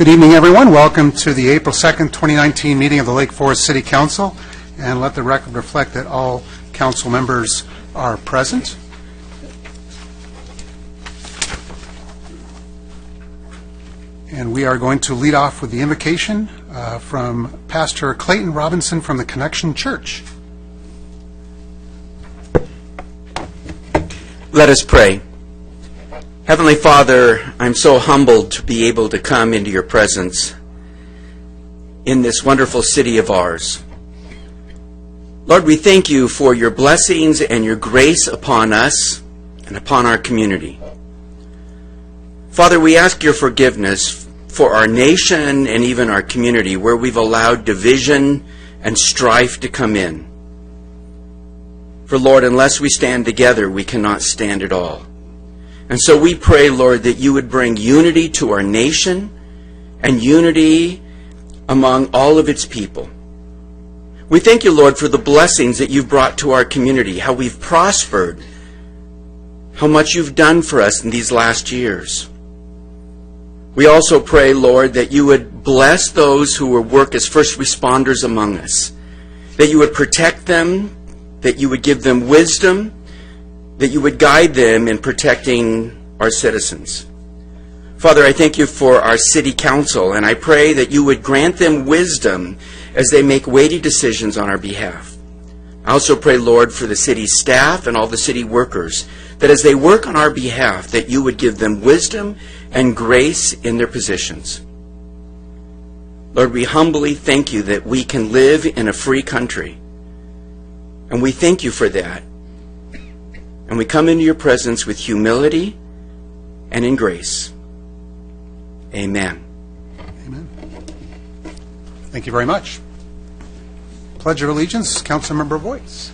Good evening, everyone. Welcome to the April 2nd, 2019 meeting of the Lake Forest City Council. And let the record reflect that all council members are present. And we are going to lead off with the invocation from Pastor Clayton Robinson from the Connection Church. Let us pray. Heavenly Father, I'm so humbled to be able to come into your presence in this wonderful city of ours. Lord, we thank you for your blessings and your grace upon us and upon our community. Father, we ask your forgiveness for our nation and even our community where we've allowed division and strife to come in. For Lord, unless we stand together, we cannot stand at all. And so we pray, Lord, that you would bring unity to our nation and unity among all of its people. We thank you, Lord, for the blessings that you've brought to our community, how we've prospered, how much you've done for us in these last years. We also pray, Lord, that you would bless those who will work as first responders among us, that you would protect them, that you would give them wisdom, that you would guide them in protecting our citizens. Father, I thank you for our city council, and I pray that you would grant them wisdom as they make weighty decisions on our behalf. I also pray, Lord, for the city staff and all the city workers, that as they work on our behalf, that you would give them wisdom and grace in their positions. Lord, we humbly thank you that we can live in a free country, and we thank you for that. And we come into your presence with humility and in grace. Amen. Amen. Thank you very much. Pledge of Allegiance, Councilmember Voice.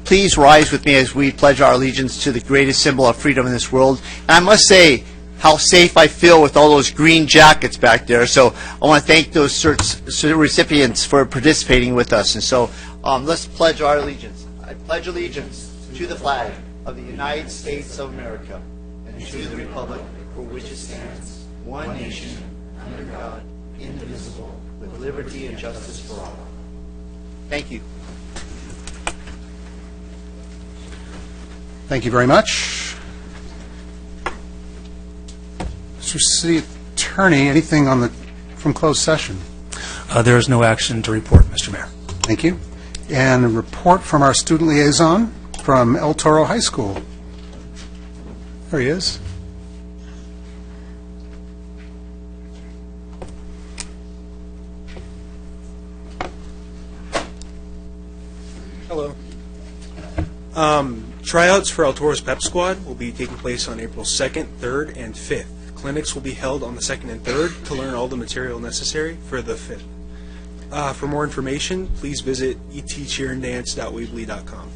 Please rise with me as we pledge our allegiance to the greatest symbol of freedom in this world. And I must say how safe I feel with all those green jackets back there. So I want to thank those Cert recipients for participating with us. And so let's pledge our allegiance. I pledge allegiance to the flag of the United States of America and to the republic for which it stands, one nation, under God, indivisible, with liberty and justice for all. Thank you. Thank you very much. Mr. City Attorney, anything from closed session? There is no action to report, Mr. Mayor. Thank you. And a report from our student liaison from El Toro High School. There he is. Hello. Tryouts for El Toro's Pep Squad will be taking place on April 2nd, 3rd, and 5th. Clinics will be held on the 2nd and 3rd to learn all the material necessary for the 5th. For more information, please visit etcheeranddance.weebly.com.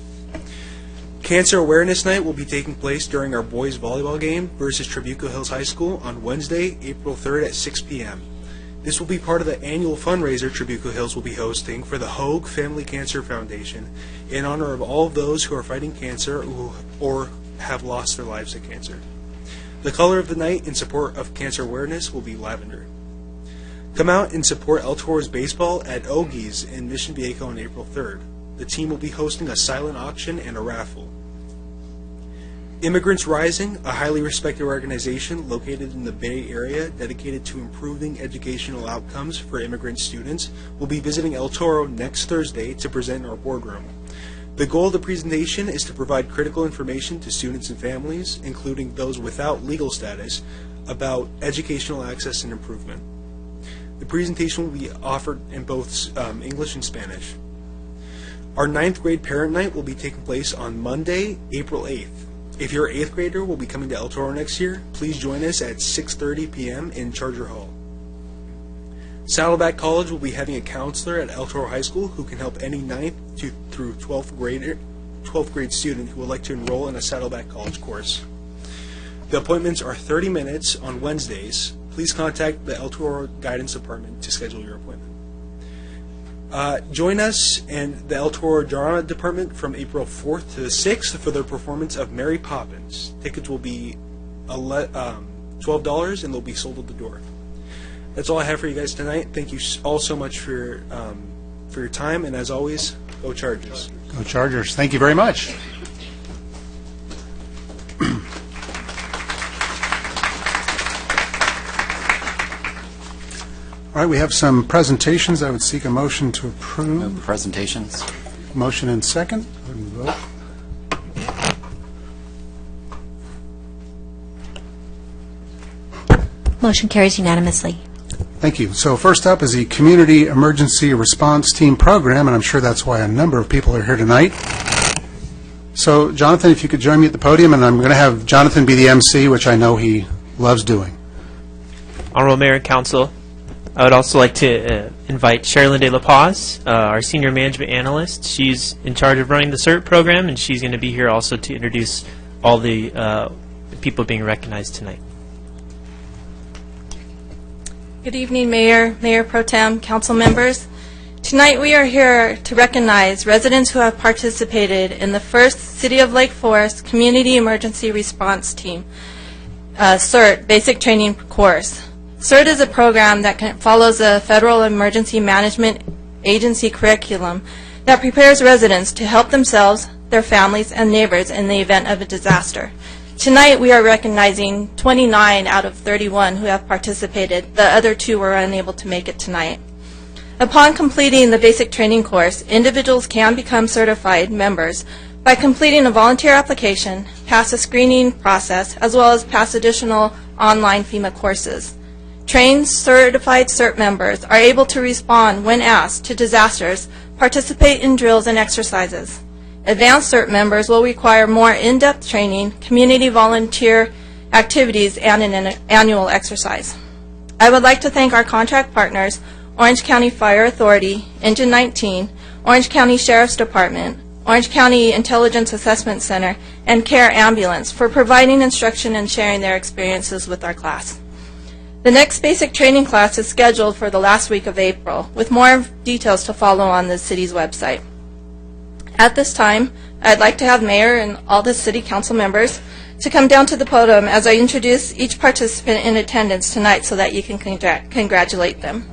Cancer Awareness Night will be taking place during our boys volleyball game versus Trabuco Hills High School on Wednesday, April 3rd at 6 p.m. This will be part of the annual fundraiser Trabuco Hills will be hosting for the Hogue Family Cancer Foundation in honor of all of those who are fighting cancer or have lost their lives to cancer. The color of the night in support of cancer awareness will be lavender. Come out and support El Toro's baseball at Ogie's in Mission Viejo on April 3rd. The team will be hosting a silent auction and a raffle. Immigrants Rising, a highly respected organization located in the Bay Area dedicated to improving educational outcomes for immigrant students, will be visiting El Toro next Thursday to present in our boardroom. The goal of the presentation is to provide critical information to students and families, including those without legal status, about educational access and improvement. The presentation will be offered in both English and Spanish. Our 9th grade parent night will be taking place on Monday, April 8th. If your 8th grader will be coming to El Toro next year, please join us at 6:30 p.m. in Charger Hall. Saddleback College will be having a counselor at El Toro High School who can help any 9th through 12th grade student who would like to enroll in a Saddleback College course. The appointments are 30 minutes on Wednesdays. Please contact the El Toro Guidance Department to schedule your appointment. Join us in the El Toro Drama Department from April 4th to the 6th for their performance of Mary Poppins. Tickets will be $12 and they'll be sold at the door. That's all I have for you guys tonight. Thank you all so much for your time, and as always, go Chargers. Go Chargers. Thank you very much. All right, we have some presentations. I would seek a motion to approve. Presentations. Motion and second. Go ahead and vote. Motion carries unanimously. Thank you. So first up is the Community Emergency Response Team Program, and I'm sure that's why a number of people are here tonight. So, Jonathan, if you could join me at the podium, and I'm going to have Jonathan be the MC, which I know he loves doing. Honorable Mayor and Council, I would also like to invite Sherilyn De La Paz, our Senior Management Analyst. She's in charge of running the Cert program, and she's going to be here also to introduce all the people being recognized tonight. Good evening, Mayor, Mayor Pro Tem, council members. Tonight we are here to recognize residents who have participated in the first City of Lake Forest Community Emergency Response Team, Cert, basic training course. Cert is a program that follows a Federal Emergency Management Agency curriculum that prepares residents to help themselves, their families, and neighbors in the event of a disaster. Tonight we are recognizing 29 out of 31 who have participated. The other 2 were unable to make it tonight. Upon completing the basic training course, individuals can become certified members by completing a volunteer application, pass a screening process, as well as pass additional online FEMA courses. Trained certified CERT members are able to respond when asked to disasters, participate in drills and exercises. Advanced CERT members will require more in-depth training, community volunteer activities, and an annual exercise. I would like to thank our contract partners, Orange County Fire Authority, Engine 19, Orange County Sheriff's Department, Orange County Intelligence Assessment Center, and Care Ambulance for providing instruction and sharing their experiences with our class. The next basic training class is scheduled for the last week of April, with more details to follow on the city's website. At this time, I'd like to have Mayor and all the City Council members to come down to the podium as I introduce each participant in attendance tonight so that you can congratulate them.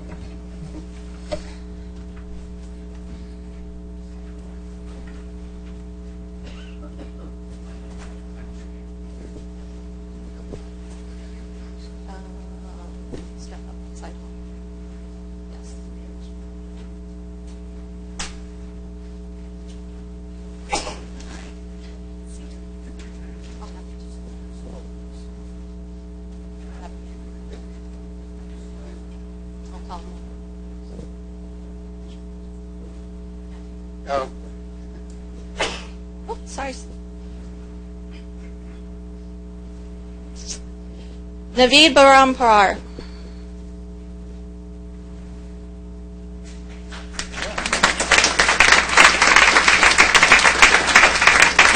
Step up, side. Yes. Oh. Oh, sorry. Naveed Baramparar.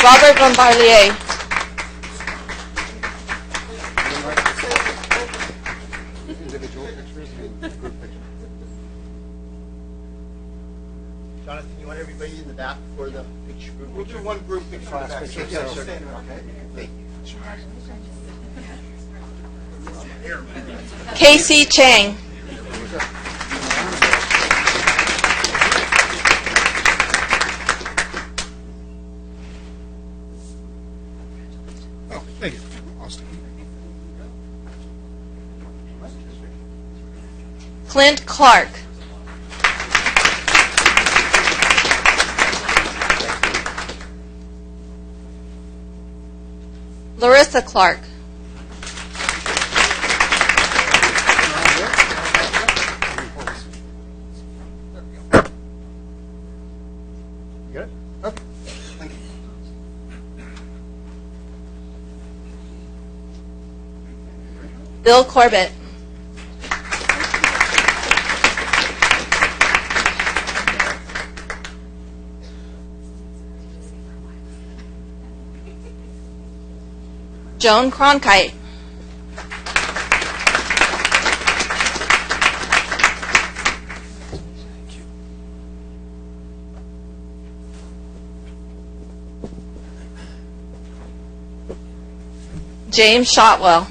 Robert Bombardier. Jonathan, you want everybody in the back for the picture group? We'll do one group picture. Yes, sir. Thank you. Casey Chang. Oh, thank you. Austin. Clint Clark. Larissa Clark. You got it? Okay. Thank you. Bill Corbett. Joan Cronkite. James Shotwell.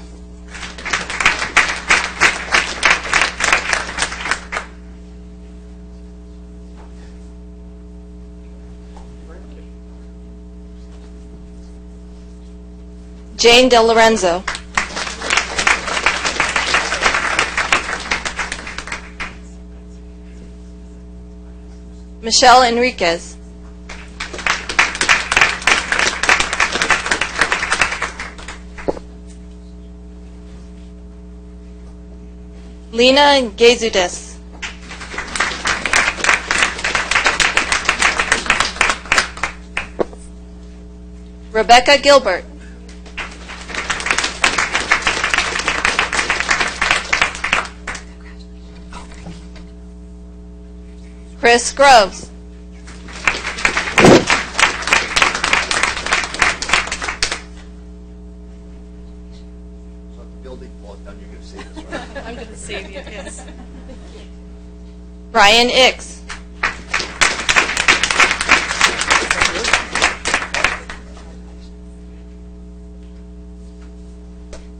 Jane Del Lorenzo. Michelle Enriquez. Lena Gezudis. Rebecca Gilbert. Chris Groves. I'm going to save you, yes. Brian Ix.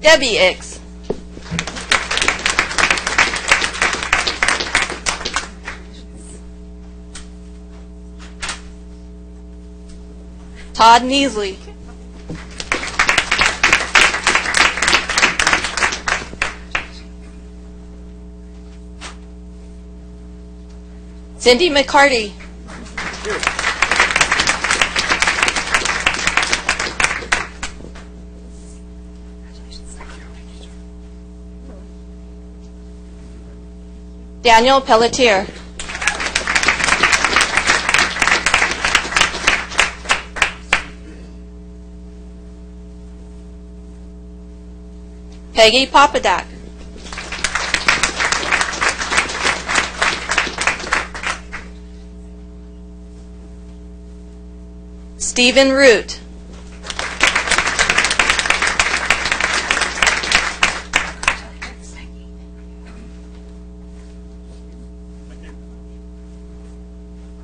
Debbie Ix. Todd Neasley. Cindy McCarty. Daniel Pelletier. Peggy Popadak. Stephen Root.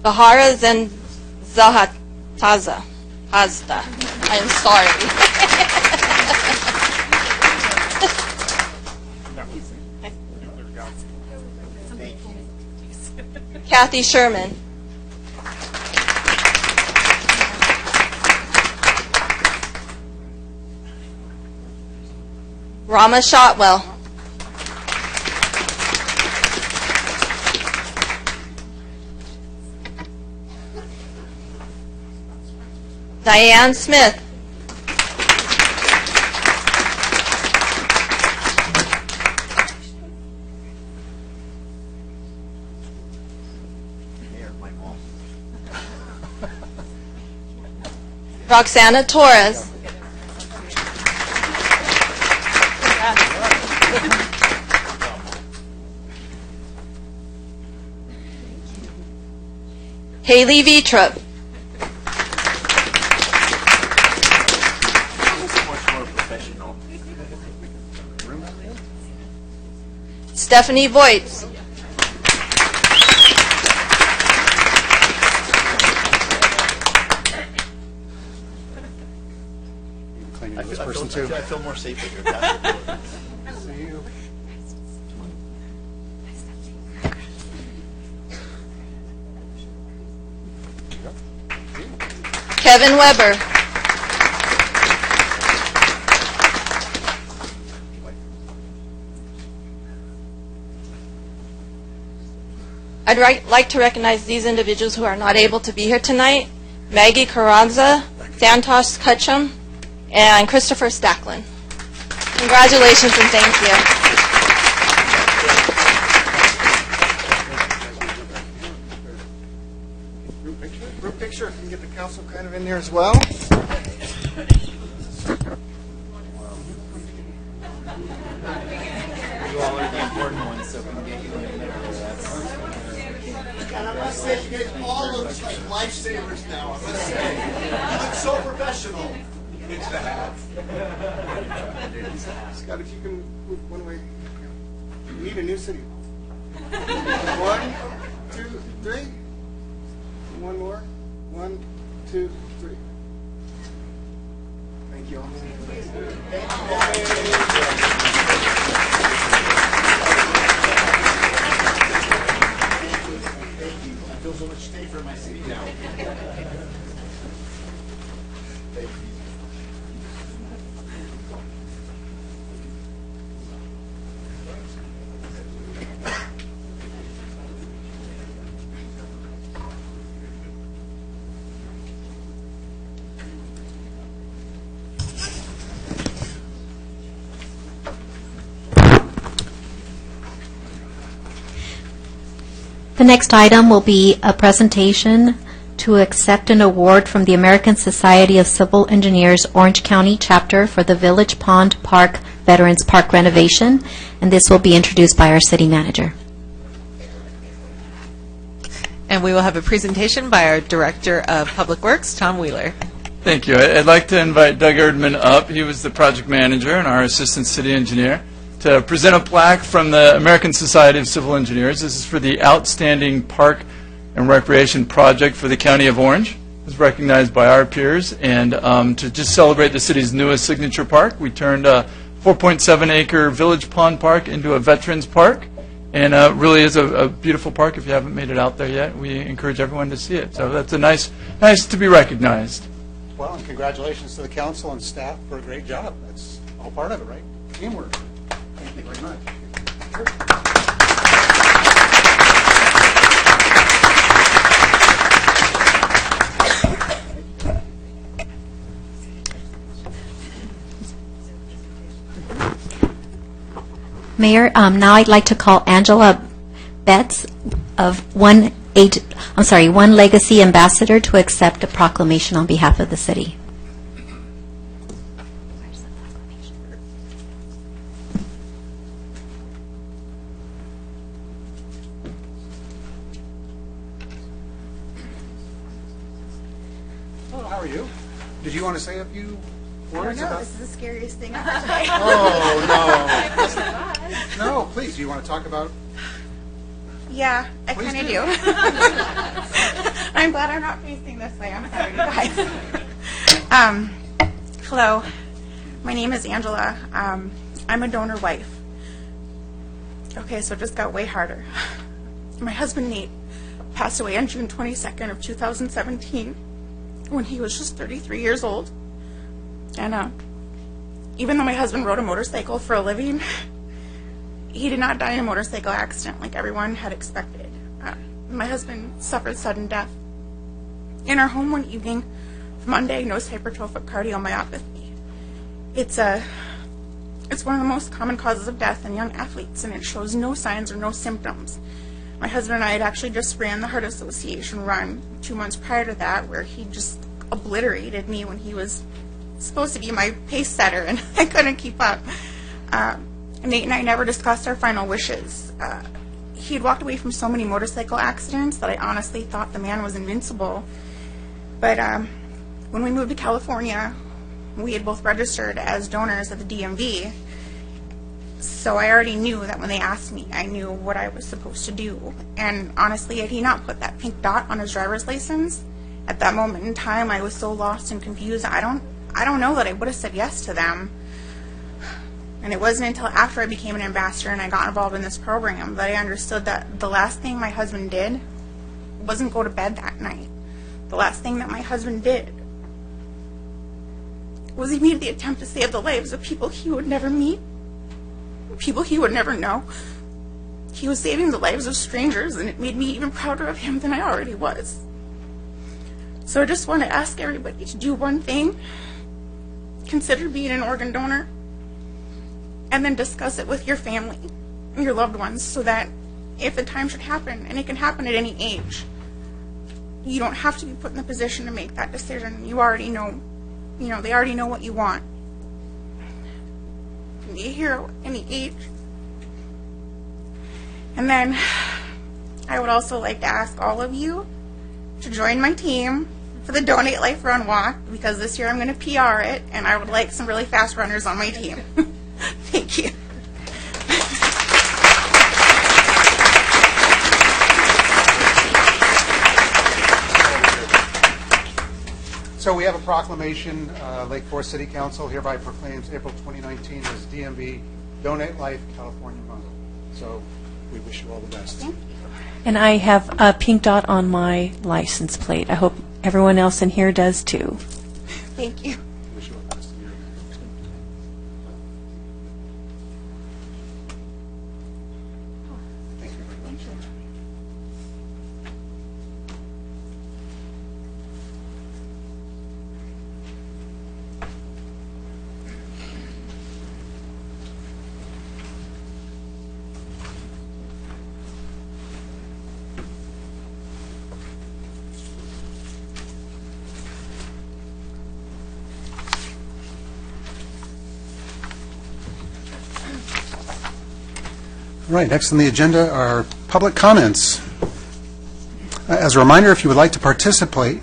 Bahara Zahataza. Hazda. I'm sorry. Kathy Sherman. Rama Shotwell. Diane Smith. Roxana Torres. Haley Vitrup. Stephanie Voits. Claiming this person too. I feel more safe with your See you. Kevin Weber. I'd like to recognize these individuals who are not able to be here tonight. Maggie Carranza, Santosh Kutchum, and Christopher Stacklin. Congratulations and thank you. Group picture, if you can get the council kind of in there as well. You all are the important ones, so we can get you in there. And I must say, you guys all look like lifesavers now, I must say. You look so professional. It's the hat. Scott, if you can move one way. We need a new city hall. 1, 2, 3. One more. 1, 2, 3. Thank you all. I feel so much safer in my seat now. Thank you. The next item will be a presentation to accept an award from the American Society of Civil Engineers Orange County Chapter for the Village Pond Park Veterans Park renovation, and this will be introduced by our city manager. And we will have a presentation by our Director of Public Works, Tom Wheeler. Thank you. I'd like to invite Doug Erdman up. He was the project manager and our assistant city engineer to present a plaque from the American Society of Civil Engineers. This is for the outstanding park and recreation project for the County of Orange. It was recognized by our peers. And to just celebrate the city's newest signature park, we turned a 4.7-acre Village Pond Park into a Veterans Park. And really is a beautiful park. If you haven't made it out there yet, we encourage everyone to see it. So that's a nice to be recognized. Well, and congratulations to the council and staff for a great job. That's all part of it, right? Teamwork. Thank you very much. Mayor, now I'd like to call Angela Betts of One Legacy Ambassador to accept a proclamation on behalf of the city. Hello, how are you? Did you want to say a few words? No, about... this is the scariest thing ever today. Oh, no. No, please, do you want to talk about... Yeah, I Please kind of do. do. I'm glad I'm not facing this way. I'm sorry, you guys. Hello, my name is Angela. I'm a donor wife. Okay, so it just got way harder. My husband, Nate, passed away on June 22nd of 2017 when he was just 33 years old. And even though my husband rode a motorcycle for a living, he did not die in a motorcycle accident like everyone had expected. My husband suffered sudden death in our home one evening from undiagnosed hypertrophic cardiomyopathy. It's one of the most common causes of death in young athletes, and it shows no signs or no symptoms. My husband and I had actually just ran the Heart Association run 2 months prior to that, where he just obliterated me when he was supposed to be my pace setter, and I couldn't keep up. Nate and I never discussed our final wishes. He had walked away from so many motorcycle accidents that I honestly thought the man was invincible. But when we moved to California, we had both registered as donors at the DMV. So I already knew that when they asked me, I knew what I was supposed to do. And honestly, had he not put that pink dot on his driver's license, at that moment in time, I was so lost and confused. I don't know that I would have said yes to them. And it wasn't until after I became an ambassador and I got involved in this program that I understood that the last thing my husband did wasn't go to bed that night. The last thing that my husband did was he made the attempt to save the lives of people he would never meet, people he would never know. He was saving the lives of strangers, and it made me even prouder of him than I already was. So I just want to ask everybody to do one thing. Consider being an organ donor, and then discuss it with your family and your loved ones so that if the time should happen, and it can happen at any age, you don't have to be put in the position to make that decision. You already know, they already know what you want. You can be a hero at any age. And then I would also like to ask all of you to join my team for the Donate Life Run Walk, because this year I'm going to PR it, and I would like some really fast runners on my team. Thank you. So we have a proclamation. Lake Forest City Council hereby proclaims April 2019 as DMV Donate Life California Month. So we wish you all the best. Thank you. And I have a pink dot on my license plate. I hope everyone else in here does too. Thank you. Wish you all the best. Thank you very much. All right, next on the agenda are public comments. As a reminder, if you would like to participate,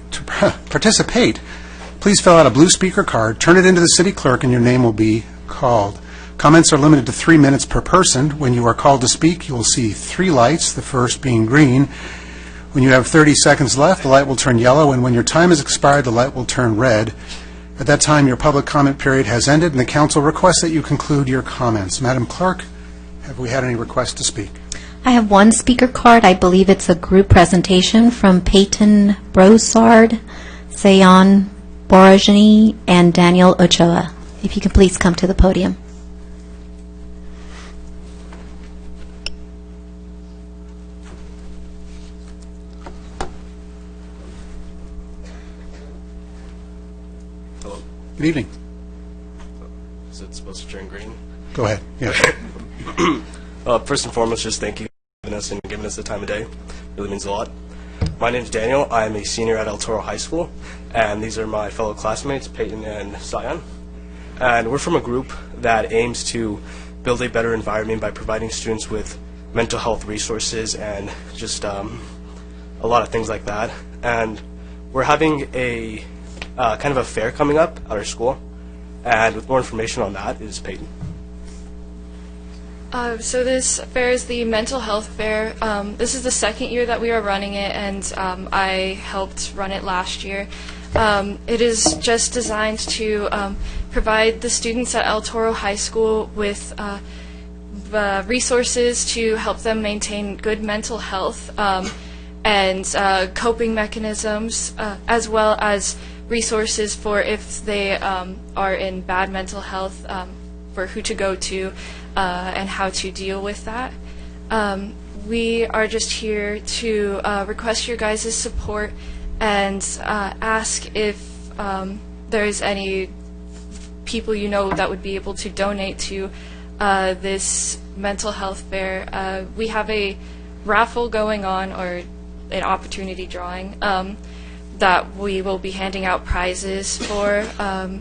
please fill out a blue speaker card, turn it into the city clerk, and your name will be called. Comments are limited to 3 minutes per person. When you are called to speak, you will see 3 lights, the first being green. When you have 30 seconds left, the light will turn yellow, and when your time has expired, the light will turn red. At that time, your public comment period has ended, and the council requests that you conclude your comments. Madam Clerk, have we had any requests to speak? I have one speaker card. I believe it's a group presentation from Peyton Brosard, Sayon Borajani, and Daniel Ochoa. If you could please come to the podium. Good evening. Is it supposed to turn green? Go ahead. Yeah. First and foremost, just thank you for giving us the time of day. It really means a lot. My name is Daniel. I am a senior at El Toro High School, and these are my fellow classmates, Peyton and Sion. And we're from a group that aims to build a better environment by providing students with mental health resources and just a lot of things like that. And we're having a kind of a fair coming up at our school, and with more information on that is Peyton. So this fair is the mental health fair. This is the second year that we are running it, and I helped run it last year. It is just designed to provide the students at El Toro High School with resources to help them maintain good mental health and coping mechanisms, as well as resources for if they are in bad mental health, for who to go to and how to deal with that. We are just here to request your guys' support and ask if there's any people you know that would be able to donate to this mental health fair. We have a raffle going on, or an opportunity drawing, that we will be handing out prizes for,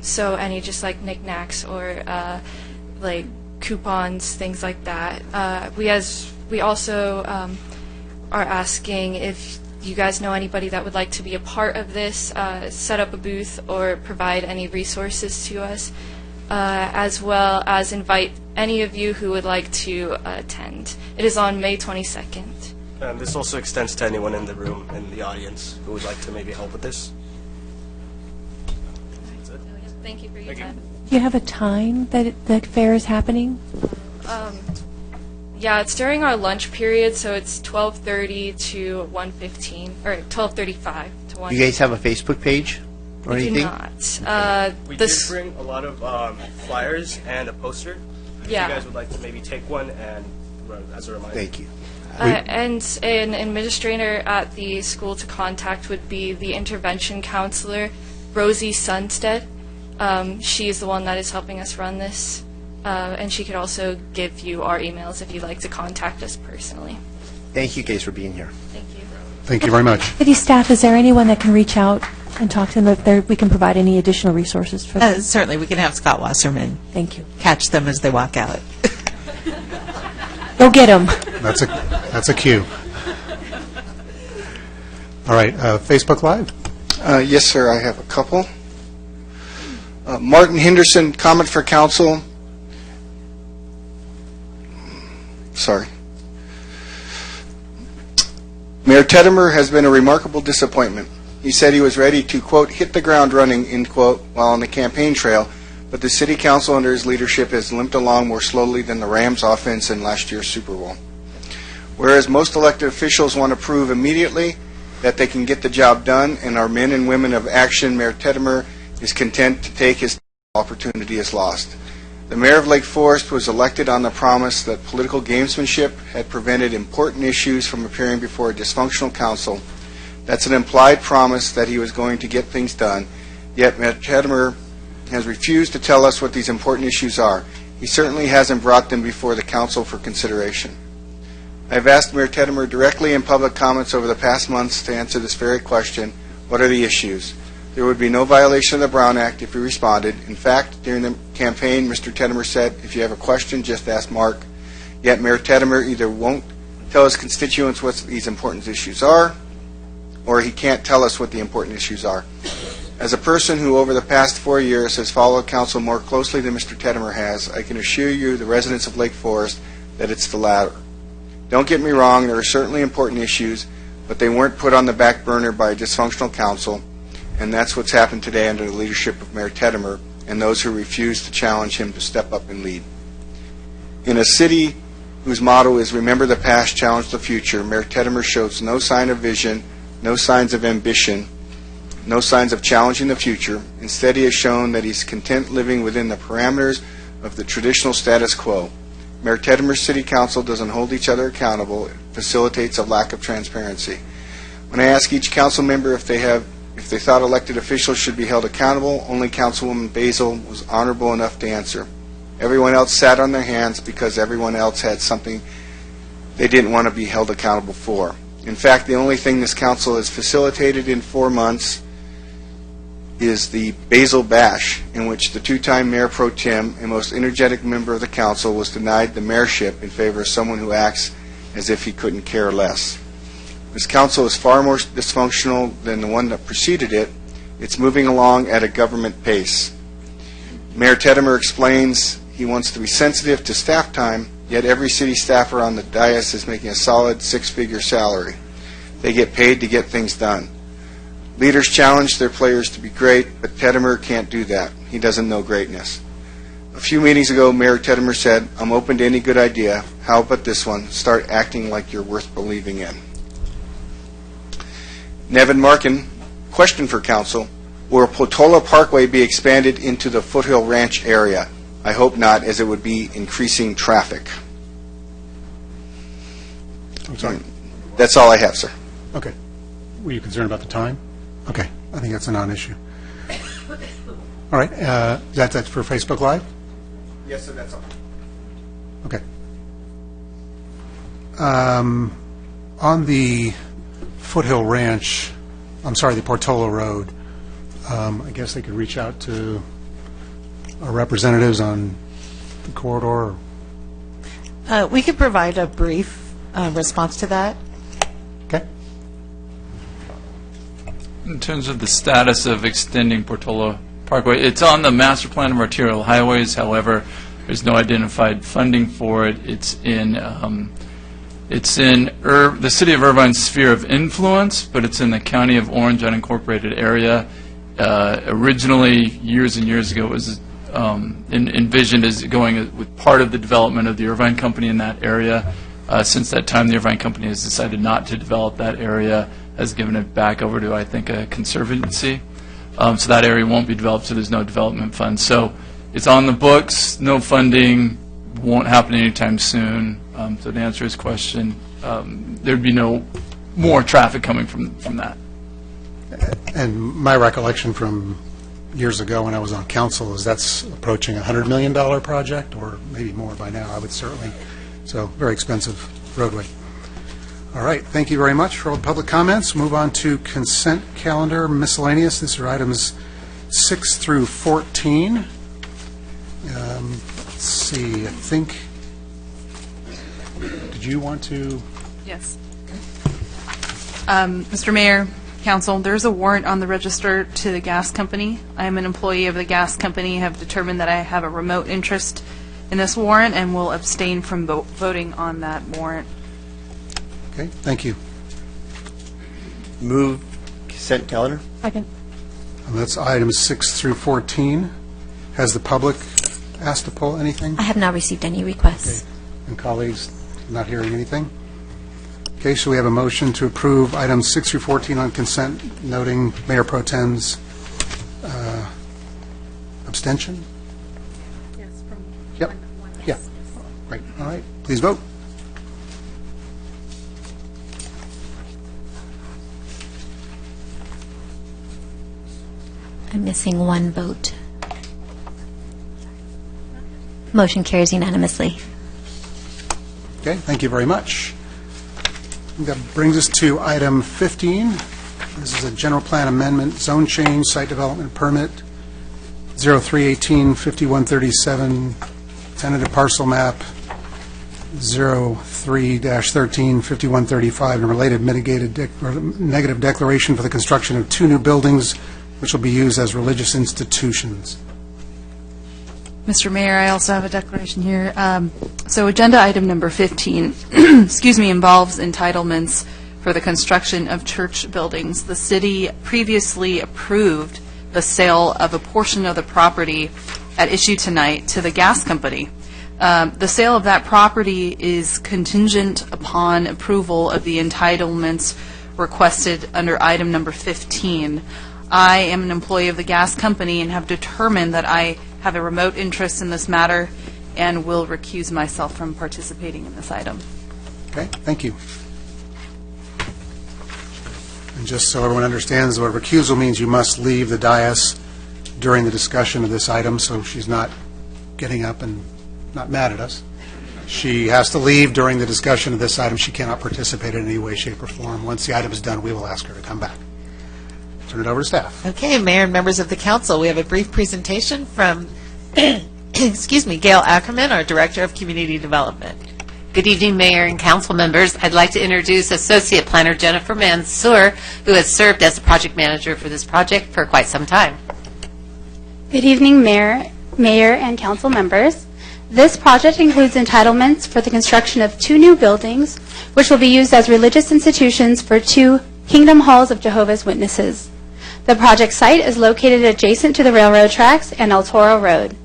so any just like knickknacks or like coupons, things like that. We also are asking if you guys know anybody that would like to be a part of this, set up a booth or provide any resources to us, as well as invite any of you who would like to attend. It is on May 22nd. And this also extends to anyone in the room, in the audience, who would like to maybe help with this. Thank you for your time. Do you have a time that the fair is happening? Yeah, it's during our lunch period, so it's 12:30 to 1:15, or 12:35 to 1:15. You guys have a Facebook page or We anything? do not. We did bring a lot of flyers and a poster. Yeah. If you guys would like to maybe take one and run as a reminder. Thank you. And an administrator at the school to contact would be the intervention counselor, Rosie Sunstead. She's the one that is helping us run this, and she could also give you our emails if you'd like to contact us personally. Thank you guys for being here. Thank you. Thank you very much. City staff, is there anyone that can reach out and talk to them if we can provide any additional resources for them? Certainly, we can have Scott Wasserman Thank you. catch them as they walk out. Go get them. That's a cue. All right, Facebook Live. Yes, sir, I have a couple. Martin Henderson, comment for council. Sorry. Mayor Teddimer has been a remarkable disappointment. He said he was ready to, quote, hit the ground running, end quote, while on the campaign trail, but the city council under his leadership has limped along more slowly than the Rams offense in last year's Super Bowl. Whereas most elected officials want to prove immediately that they can get the job done and are men and women of action, Mayor Teddimer is content to take his opportunity as lost. The mayor of Lake Forest was elected on the promise that political gamesmanship had prevented important issues from appearing before a dysfunctional council. That's an implied promise that he was going to get things done, yet Mayor Teddimer has refused to tell us what these important issues are. He certainly hasn't brought them before the council for consideration. I've asked Mayor Teddimer directly in public comments over the past months to answer this very question: what are the issues? There would be no violation of the Brown Act if he responded. In fact, during the campaign, Mr. Teddimer said, if you have a question, just ask Mark. Yet Mayor Teddimer either won't tell his constituents what these important issues are, or he can't tell us what the important issues are. As a person who over the past 4 years has followed council more closely than Mr. Teddimer has, I can assure you, the residents of Lake Forest, that it's the latter. Don't get me wrong, there are certainly important issues, but they weren't put on the back burner by a dysfunctional council, and that's what's happened today under the leadership of Mayor Teddimer and those who refuse to challenge him to step up and lead. In a city whose motto is remember the past, challenge the future, Mayor Teddimer shows no sign of vision, no signs of ambition, no signs of challenging the future. Instead, he has shown that he's content living within the parameters of the traditional status quo. Mayor Teddimer's City Council doesn't hold each other accountable. It facilitates a lack of transparency. When I ask each council member if they thought elected officials should be held accountable, only Councilwoman Basil was honorable enough to answer. Everyone else sat on their hands because everyone else had something they didn't want to be held accountable for. In fact, the only thing this council has facilitated in 4 months is the Basil Bash, in which the two-time Mayor Pro Tem and most energetic member of the council was denied the mayorship in favor of someone who acts as if he couldn't care less. This council is far more dysfunctional than the one that preceded it. It's moving along at a government pace. Mayor Teddimer explains he wants to be sensitive to staff time, yet every city staffer on the dais is making a solid six-figure salary. They get paid to get things done. Leaders challenge their players to be great, but Teddimer can't do that. He doesn't know greatness. A few meetings ago, Mayor Teddimer said, "I'm open to any good idea. How about this one? Start acting like you're worth believing in." Nevin Markin, question for council. Will Portola Parkway be expanded into the Foothill Ranch area? I hope not, as it would be increasing traffic. I'm sorry. That's all I have, sir. Okay. Were you concerned about the time? Okay. I think that's a non-issue. All right. That's for Facebook Live? Yes, sir, that's all. Okay. On the Foothill Ranch, the Portola Road, I guess they could reach out to our representatives on the corridor. We could provide a brief response to that. Okay. In terms of the status of extending Portola Parkway, it's on the master plan of arterial highways. However, there's no identified funding for it. It's in the city of Irvine's sphere of influence, but it's in the county of Orange unincorporated area. Originally, years and years ago, it was envisioned as going with part of the development of the Irvine Company in that area. Since that time, the Irvine Company has decided not to develop that area, has given it back over to, I think, a conservancy. So that area won't be developed, so there's no development fund. So it's on the books, no funding, won't happen anytime soon. So to answer his question, there'd be no more traffic coming from that. And my recollection from years ago when I was on council is that's approaching a $100 million project, or maybe more by now, I would certainly. So very expensive roadway. All right, thank you very much for all the public comments. Move on to consent calendar, miscellaneous. These are items 6 through 14. Let's see, I think, did you want to? Yes. Mr. Mayor, Council, there's a warrant on the register to the gas company. I am an employee of the gas company, have determined that I have a remote interest in this warrant and will abstain from voting on that warrant. Okay, thank you. Move consent calendar. Second. And that's items 6 through 14. Has the public asked to pull anything? I have not received any requests. Okay. And colleagues not hearing anything? Okay, so we have a motion to approve items 6 through 14 on consent, noting Mayor Pro Tem's abstention? Yes, from Yep. Yeah. Great. All right. Please vote. I'm missing one vote. Motion carries unanimously. Okay, thank you very much. That brings us to item 15. This is a general plan amendment, zone change, site development permit, 0318-5137, tentative parcel map, 03-13-5135 and related negative declaration for the construction of 2 new buildings which will be used as religious institutions. Mr. Mayor, I also have a declaration here. So agenda item number 15, excuse me, involves entitlements for the construction of church buildings. The city previously approved the sale of a portion of the property at issue tonight to the gas company. The sale of that property is contingent upon approval of the entitlements requested under item number 15. I am an employee of the gas company and have determined that I have a remote interest in this matter and will recuse myself from participating in this item. Okay, thank you. And just so everyone understands, what recusal means, you must leave the dais during the discussion of this item, so she's not getting up and not mad at us. She has to leave during the discussion of this item. She cannot participate in any way, shape, or form. Once the item is done, we will ask her to come back. Turn it over to staff. Okay, Mayor and members of the council, we have a brief presentation from, excuse me, Gail Ackerman, our Director of Community Development. Good evening, Mayor and council members. I'd like to introduce Associate Planner Jennifer Mansour, who has served as the project manager for this project for quite some time. Good evening, Mayor and council members. This project includes entitlements for the construction of 2 new buildings, which will be used as religious institutions for 2 Kingdom Halls of Jehovah's Witnesses. The project site is located adjacent to the railroad tracks and El Toro Road.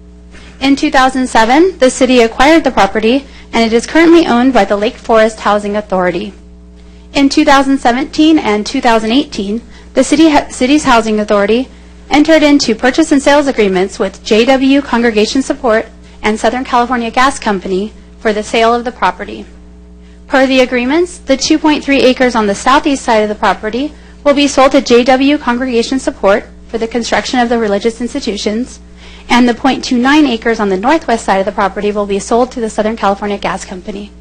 In 2007, the city acquired the property, and it is currently owned by the Lake Forest Housing Authority. In 2017 and 2018, the city's housing authority entered into purchase and sales agreements with JW Congregation Support and Southern California Gas Company for the sale of the property. Per the agreements, the 2.3 acres on the southeast side of the property will be sold to JW Congregation Support for the construction of the religious institutions, and the 0.29 acres on the northwest side of the property will be sold to the Southern California Gas Company.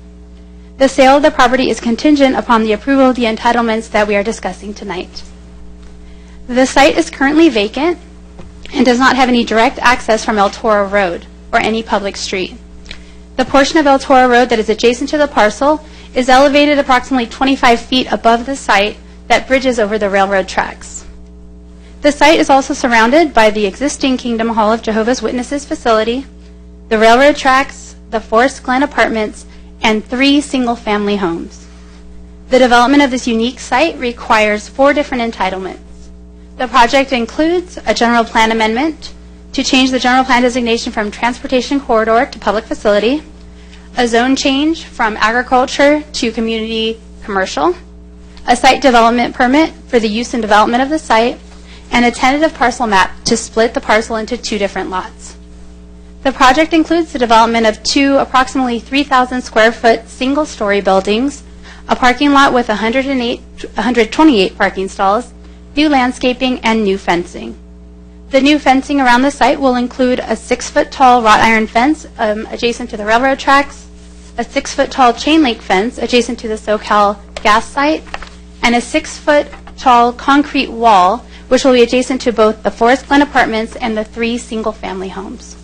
The sale of the property is contingent upon the approval of the entitlements that we are discussing tonight. The site is currently vacant and does not have any direct access from El Toro Road or any public street. The portion of El Toro Road that is adjacent to the parcel is elevated approximately 25 feet above the site that bridges over the railroad tracks. The site is also surrounded by the existing Kingdom Hall of Jehovah's Witnesses facility, the railroad tracks, the Forest Glen Apartments, and 3 single-family homes. The development of this unique site requires 4 different entitlements. The project includes a general plan amendment to change the general plan designation from transportation corridor to public facility, a zone change from agriculture to community commercial, a site development permit for the use and development of the site, and a tentative parcel map to split the parcel into 2 different lots. The project includes the development of 2 approximately 3,000 square foot single-story buildings, a parking lot with 128 parking stalls, new landscaping, and new fencing. The new fencing around the site will include a 6-foot-tall wrought iron fence adjacent to the railroad tracks, a 6-foot-tall chain link fence adjacent to the SoCal gas site, and a 6-foot-tall concrete wall, which will be adjacent to both the Forest Glen Apartments and the 3 single-family homes.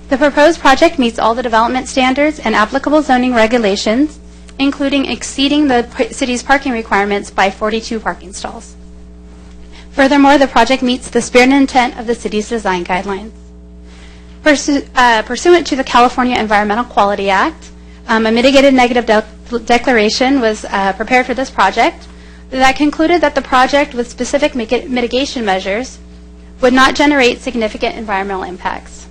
The proposed project meets all the development standards and applicable zoning regulations, including exceeding the city's parking requirements by 42 parking stalls. Furthermore, the project meets the spirit and intent of the city's design guidelines. Pursuant to the California Environmental Quality Act, a mitigated negative declaration was prepared for this project that concluded that the project with specific mitigation measures would not generate significant environmental impacts.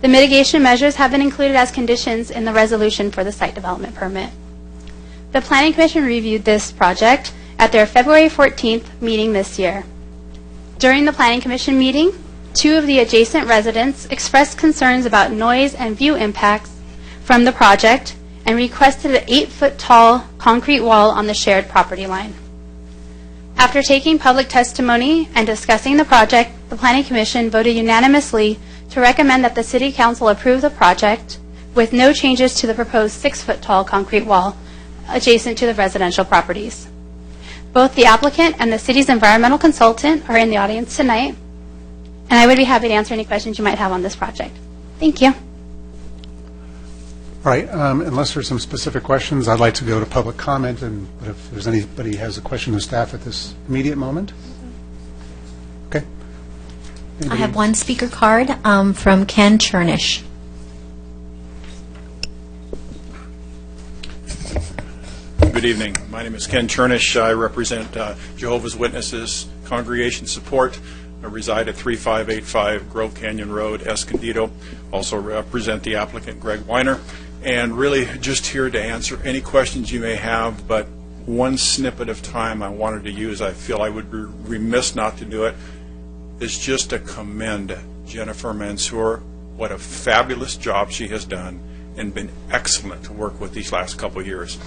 The mitigation measures have been included as conditions in the resolution for the site development permit. The Planning Commission reviewed this project at their February 14th meeting this year. During the Planning Commission meeting, 2 of the adjacent residents expressed concerns about noise and view impacts from the project and requested an 8-foot-tall concrete wall on the shared property line. After taking public testimony and discussing the project, the Planning Commission voted unanimously to recommend that the City Council approve the project with no changes to the proposed 6-foot-tall concrete wall adjacent to the residential properties. Both the applicant and the city's environmental consultant are in the audience tonight, and I would be happy to answer any questions you might have on this project. Thank you. All right, unless there's some specific questions, I'd like to go to public comment, but if there's anybody who has a question of staff at this immediate moment? Okay. I have one speaker card from Ken Chernish. Good evening. My name is Ken Chernish. I represent Jehovah's Witnesses Congregation Support. I reside at 3585 Grove Canyon Road, Escondido. Also represent the applicant, Greg Weiner. And really just here to answer any questions you may have, but one snippet of time I wanted to use, I feel I would be remiss not to do it, is just to commend Jennifer Mansour. What a fabulous job she has done and been excellent to work with these last couple of years.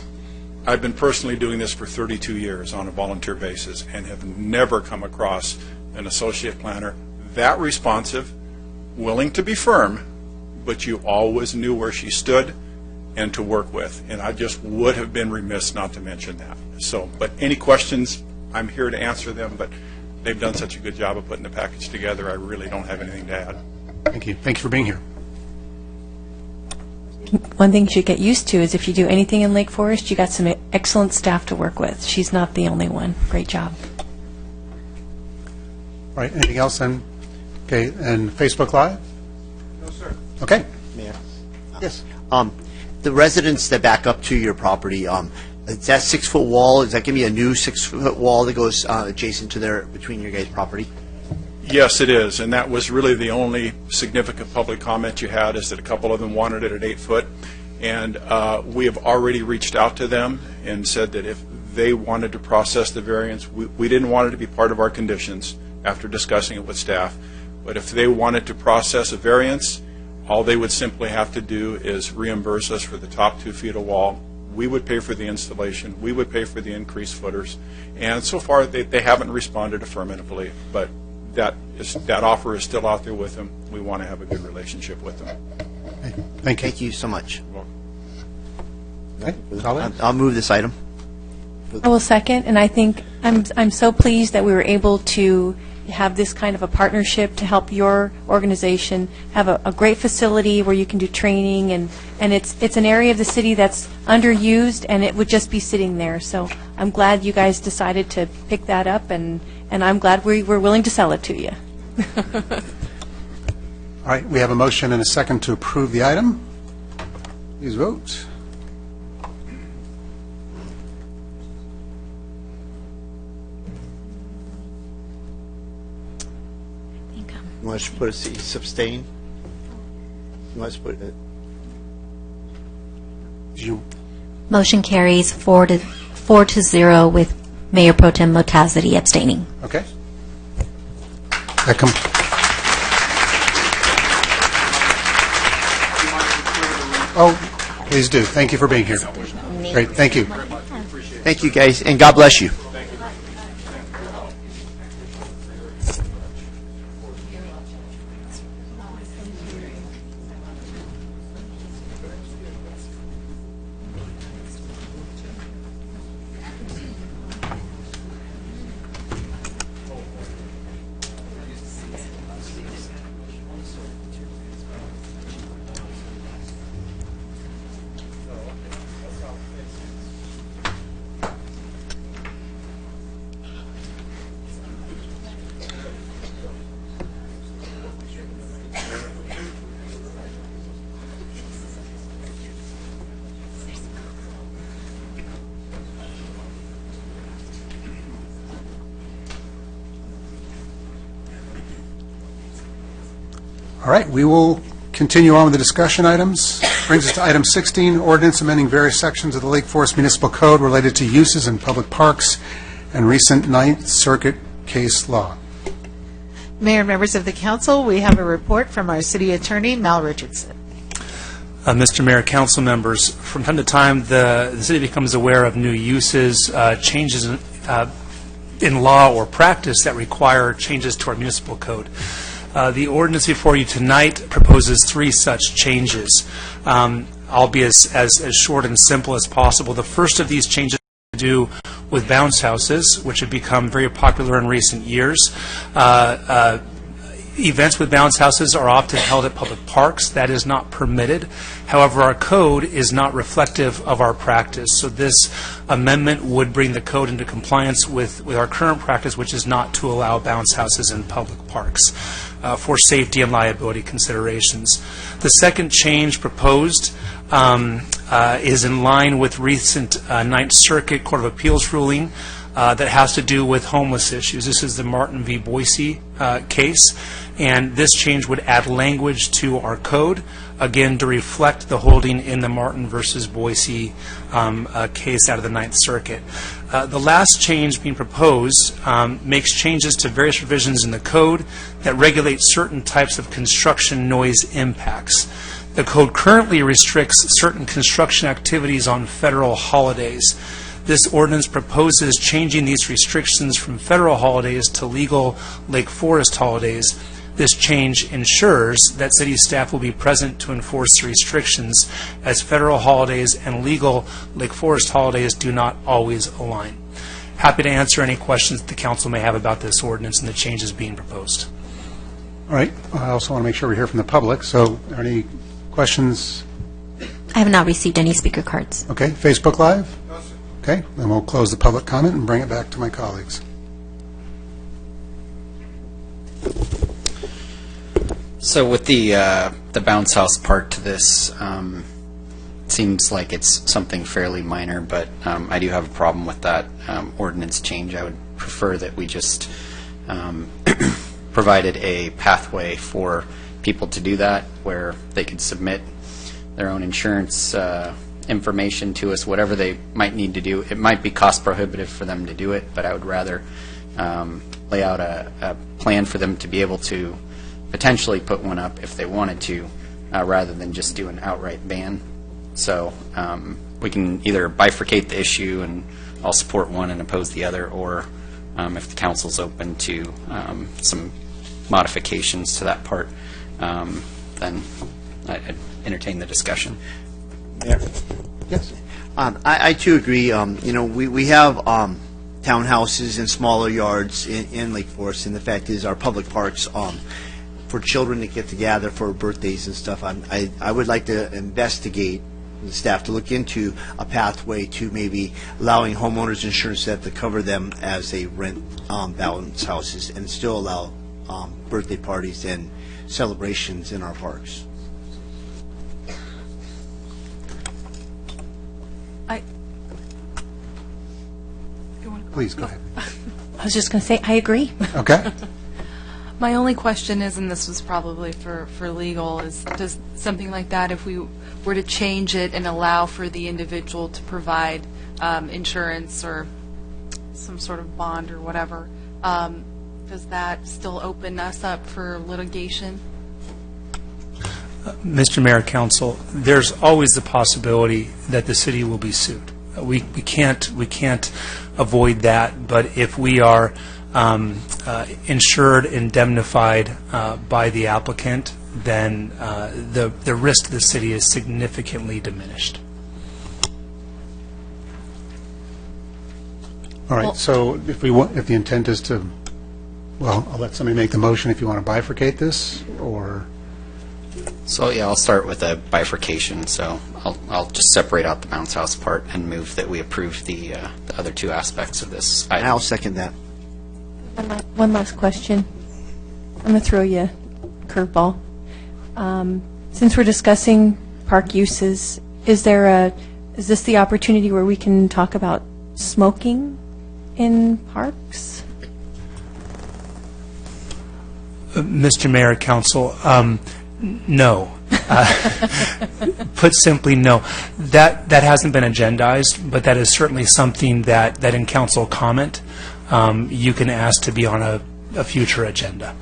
I've been personally doing this for 32 years on a volunteer basis and have never come across an associate planner that responsive, willing to be firm, but you always knew where she stood and to work with. And I just would have been remiss not to mention that. So, but any questions, I'm here to answer them, but they've done such a good job of putting the package together, I really don't have anything to add. Thank you. Thank you for being here. One thing you should get used to is if you do anything in Lake Forest, you got some excellent staff to work with. She's not the only one. Great job. All right, anything else then? Okay, and Facebook Live? No, sir. Okay. Mayor? Yes. The residents that back up to your property, is that 6-foot wall, is that going to be a new 6-foot wall that goes adjacent to there between your guys' property? Yes, it is, and that was really the only significant public comment you had, is that a couple of them wanted it at 8 foot. And we have already reached out to them and said that if they wanted to process the variance, we didn't want it to be part of our conditions after discussing it with staff. But if they wanted to process a variance, all they would simply have to do is reimburse us for the top 2 feet of wall. We would pay for the installation. We would pay for the increased footers. And so far, they haven't responded affirmatively, but that offer is still out there with them. We want to have a good relationship with them. Thank you. Thank you so much. Okay. I'll move this item. I will second, and I think I'm so pleased that we were able to have this kind of a partnership to help your organization have a great facility where you can do training, and it's an area of the city that's underused, and it would just be sitting there. So I'm glad you guys decided to pick that up, and I'm glad we were willing to sell it to you. All right, we have a motion and a second to approve the item. Please vote. You want us to put a abstain? You want us to put it? Motion carries 4-0 with Mayor Pro Tem Motazedi abstaining. Okay. Oh, please do. Thank you for being here. Great, thank you. Thank you, guys, and God bless you. All right, we will continue on with the discussion items. Brings us to item 16, ordinance amending various sections of the Lake Forest Municipal Code related to uses in public parks and recent Ninth Circuit case law. Mayor and members of the council, we have a report from our city attorney, Mal Richardson. Mr. Mayor, council members, from time to time, the city becomes aware of new uses, changes in law or practice that require changes to our municipal code. The ordinance before you tonight proposes 3 such changes. I'll be as short and simple as possible. The first of these changes has to do with bounce houses, which have become very popular in recent years. Events with bounce houses are often held at public parks. That is not permitted. However, our code is not reflective of our practice. So this amendment would bring the code into compliance with our current practice, which is not to allow bounce houses in public parks for safety and liability considerations. The second change proposed is in line with recent Ninth Circuit Court of Appeals ruling that has to do with homeless issues. This is the Martin v. Boise case, and this change would add language to our code, again, to reflect the holding in the Martin versus Boise case out of the Ninth Circuit. The last change being proposed makes changes to various provisions in the code that regulate certain types of construction noise impacts. The code currently restricts certain construction activities on federal holidays. This ordinance proposes changing these restrictions from federal holidays to legal Lake Forest holidays. This change ensures that city staff will be present to enforce the restrictions, as federal holidays and legal Lake Forest holidays do not always align. Happy to answer any questions that the council may have about this ordinance and the changes being proposed. All right. I also want to make sure we hear from the public. So are there any questions? I have not received any speaker cards. Okay. Facebook Live? Okay, then we'll close the public comment and bring it back to my colleagues. So with the bounce house part to this, seems like it's something fairly minor, but I do have a problem with that ordinance change. I would prefer that we just provided a pathway for people to do that, where they could submit their own insurance information to us, whatever they might need to do. It might be cost prohibitive for them to do it, but I would rather lay out a plan for them to be able to potentially put one up if they wanted to, rather than just do an outright ban. So we can either bifurcate the issue and I'll support one and oppose the other, or if the council's open to some modifications to that part, then I'd entertain the discussion. Yes. I too agree. We have townhouses and smaller yards in Lake Forest, and the fact is our public parks for children to get together for birthdays and stuff. I would like to investigate the staff to look into a pathway to maybe allowing homeowners insurance to cover them as they rent bounce houses and still allow birthday parties and celebrations in our parks. Please, go ahead. I was just going to say, I agree. Okay. My only question is, and this was probably for legal, is does something like that, if we were to change it and allow for the individual to provide insurance or some sort of bond or whatever, does that still open us up for litigation? Mr. Mayor, Council, there's always the possibility that the city will be sued. We can't avoid that, but if we are insured, indemnified by the applicant, then the risk to the city is significantly diminished. All right, so if the intent is to, well, I'll let somebody make the motion if you want to bifurcate this, or... So yeah, I'll start with a bifurcation. So I'll just separate out the bounce house part and move that we approve the other two aspects of this item. I'll second that. One last question. I'm going to throw you a curveball. Since we're discussing park uses, is this the opportunity where we can talk about smoking in parks? Mr. Mayor, Council, no. Put simply, no. That hasn't been agendized, but that is certainly something that in council comment you can ask to be on a future agenda.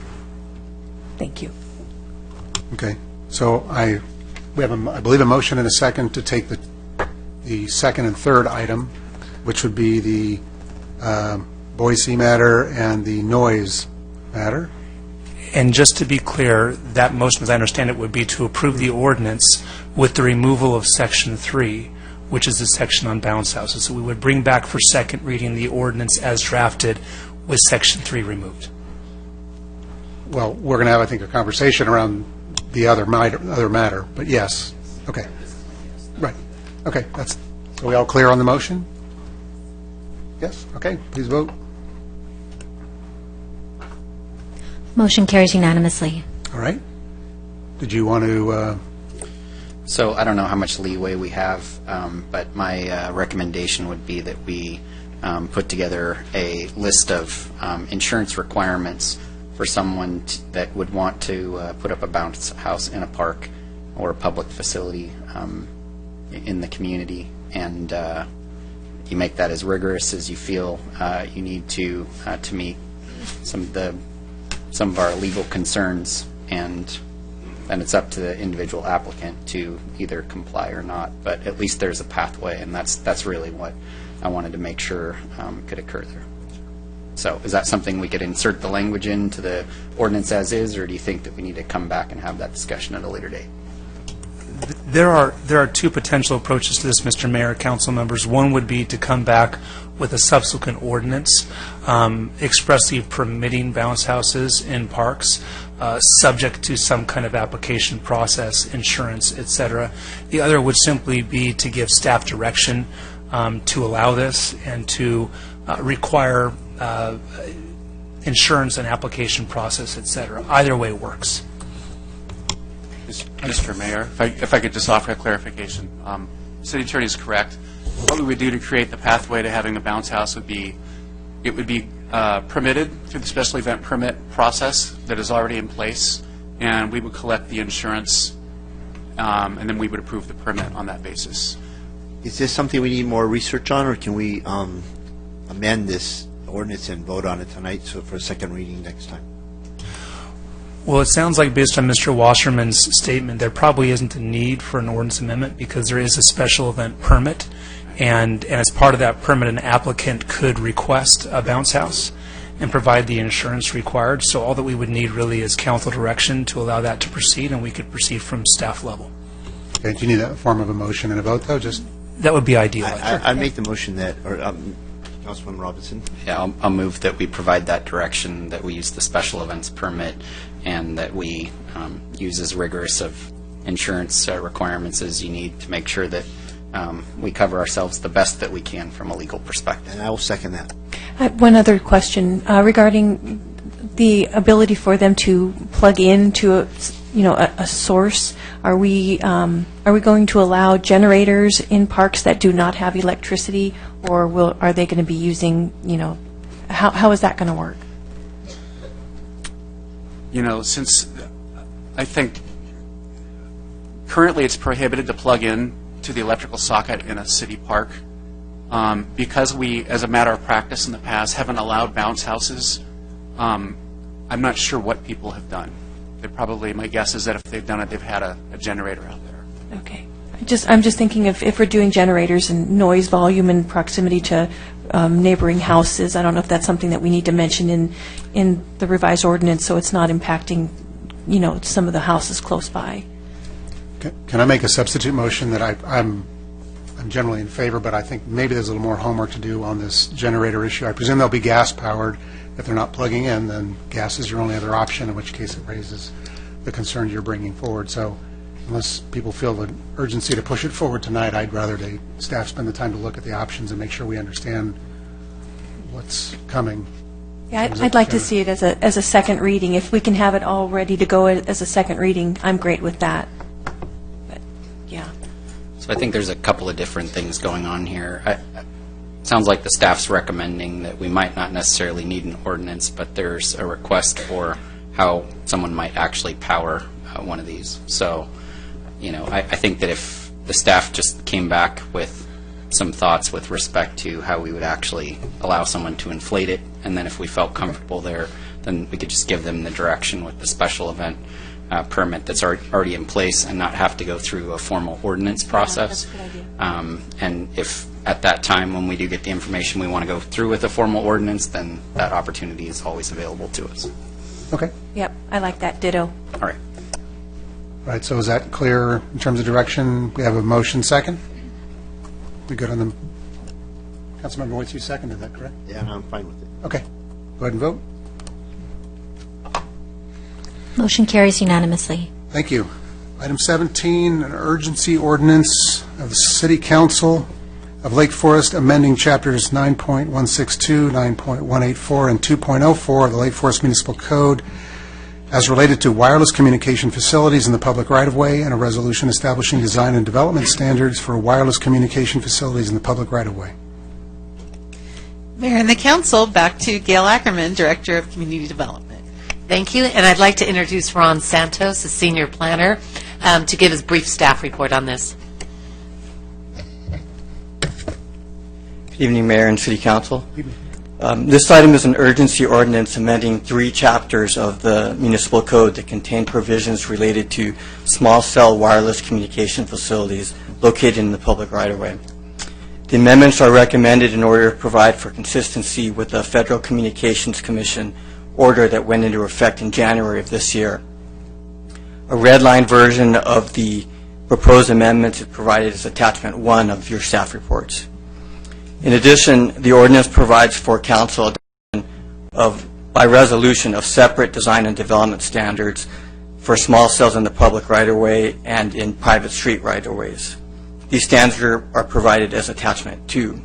Thank you. Okay. So we have, I believe, a motion and a second to take the second and third item, which would be the Boise matter and the noise matter. And just to be clear, that motion, as I understand it, would be to approve the ordinance with the removal of Section 3, which is the section on bounce houses. So we would bring back for second reading the ordinance as drafted with Section 3 removed. well, we're going to have, I think, a conversation around the other matter, but yes. Okay. Right. Okay, so we all clear on the motion? Yes? Okay, please vote. Motion carries unanimously. All right. Did you want to, So I don't know how much leeway we have, but my recommendation would be that we put together a list of insurance requirements for someone that would want to put up a bounce house in a park or a public facility in the community, and you make that as rigorous as you feel you need to meet some of our legal concerns, and then it's up to the individual applicant to either comply or not. But at least there's a pathway, and that's really what I wanted to make sure could occur there. So is that something we could insert the language into the ordinance as is, or do you think that we need to come back and have that discussion at a later date? There are two potential approaches to this, Mr. Mayor, council members. One would be to come back with a subsequent ordinance expressly permitting bounce houses in parks, subject to some kind of application process, insurance, et cetera. The other would simply be to give staff direction to allow this and to require insurance and application process, et cetera. Either way works. Mr. Mayor, if I could just offer a clarification. City Attorney is correct. What we would do to create the pathway to having a bounce house would be, it would be permitted through the special event permit process that is already in place, and we would collect the insurance, and then we would approve the permit on that basis. Is this something we need more research on, or can we amend this ordinance and vote on it tonight so for a second reading next time? Well, it sounds like based on Mr. Wasserman's statement, there probably isn't a need for an ordinance amendment because there is a special event permit, and as part of that permit, an applicant could request a bounce house and provide the insurance required. So all that we would need really is council direction to allow that to proceed, and we could proceed from staff level. okay, do you need that form of a motion and a vote, though? Just That would be ideal. I make the motion that, or Councilman Robinson? Yeah, I'll move that we provide that direction, that we use the special events permit, and that we use as rigorous of insurance requirements as you need to make sure that we cover ourselves the best that we can from a legal perspective. And I will second that. One other question regarding the ability for them to plug into a source. Are we going to allow generators in parks that do not have electricity, or are they going to be using, how is that going to work? Since I think currently it's prohibited to plug in to the electrical socket in a city park, because we, as a matter of practice in the past, haven't allowed bounce houses, I'm not sure what people have done. They probably, my guess is that if they've done it, they've had a generator out there. Okay. I'm just thinking if we're doing generators and noise volume in proximity to neighboring houses, I don't know if that's something that we need to mention in the revised ordinance so it's not impacting, some of the houses close by. Can I make a substitute motion that I'm generally in favor, but I think maybe there's a little more homework to do on this generator issue. I presume they'll be gas-powered. If they're not plugging in, then gas is your only other option, in which case it raises the concerns you're bringing forward. So unless people feel the urgency to push it forward tonight, I'd rather staff spend the time to look at the options and make sure we understand what's coming. Yeah, I'd like to see it as a second reading. If we can have it all ready to go as a second reading, I'm great with that. But, yeah. So I think there's a couple of different things going on here. It sounds like the staff's recommending that we might not necessarily need an ordinance, but there's a request for how someone might actually power one of these. So, I think that if the staff just came back with some thoughts with respect to how we would actually allow someone to inflate it, and then if we felt comfortable there, then we could just give them the direction with the special event permit that's already in place and not have to go through a formal ordinance process. Yeah, that's a good idea. And if at that time, when we do get the information we want to go through with a formal ordinance, then that opportunity is always available to us. Okay. Yep, I like that. Ditto. All right. All right, so is that clear in terms of direction? We have a motion second? We good on the... Councilmember Wojcik, you seconded that, correct? Yeah, I'm fine with it. Okay. Go ahead and vote. Motion carries unanimously. Thank you. Item 17, an urgency ordinance of the City Council of Lake Forest amending chapters 9.162, 9.184, and 2.04 of the Lake Forest Municipal Code as related to wireless communication facilities in the public right-of-way, and a resolution establishing design and development standards for wireless communication facilities in the public right-of-way. Mayor and the council, back to Gail Ackerman, Director of Community Development. Thank you, and I'd like to introduce Ron Santos, the Senior Planner, to give his brief staff report on this. Good evening, Mayor and City Council. This item is an urgency ordinance amending 3 chapters of the Municipal Code that contain provisions related to small cell wireless communication facilities located in the public right-of-way. The amendments are recommended in order to provide for consistency with the Federal Communications Commission order that went into effect in January of this year. A red-line version of the proposed amendments is provided as Attachment 1 of your staff reports. In addition, the ordinance provides for council adoption by resolution of separate design and development standards for small cells in the public right-of-way and in private street right-of-ways. These standards are provided as Attachment 2.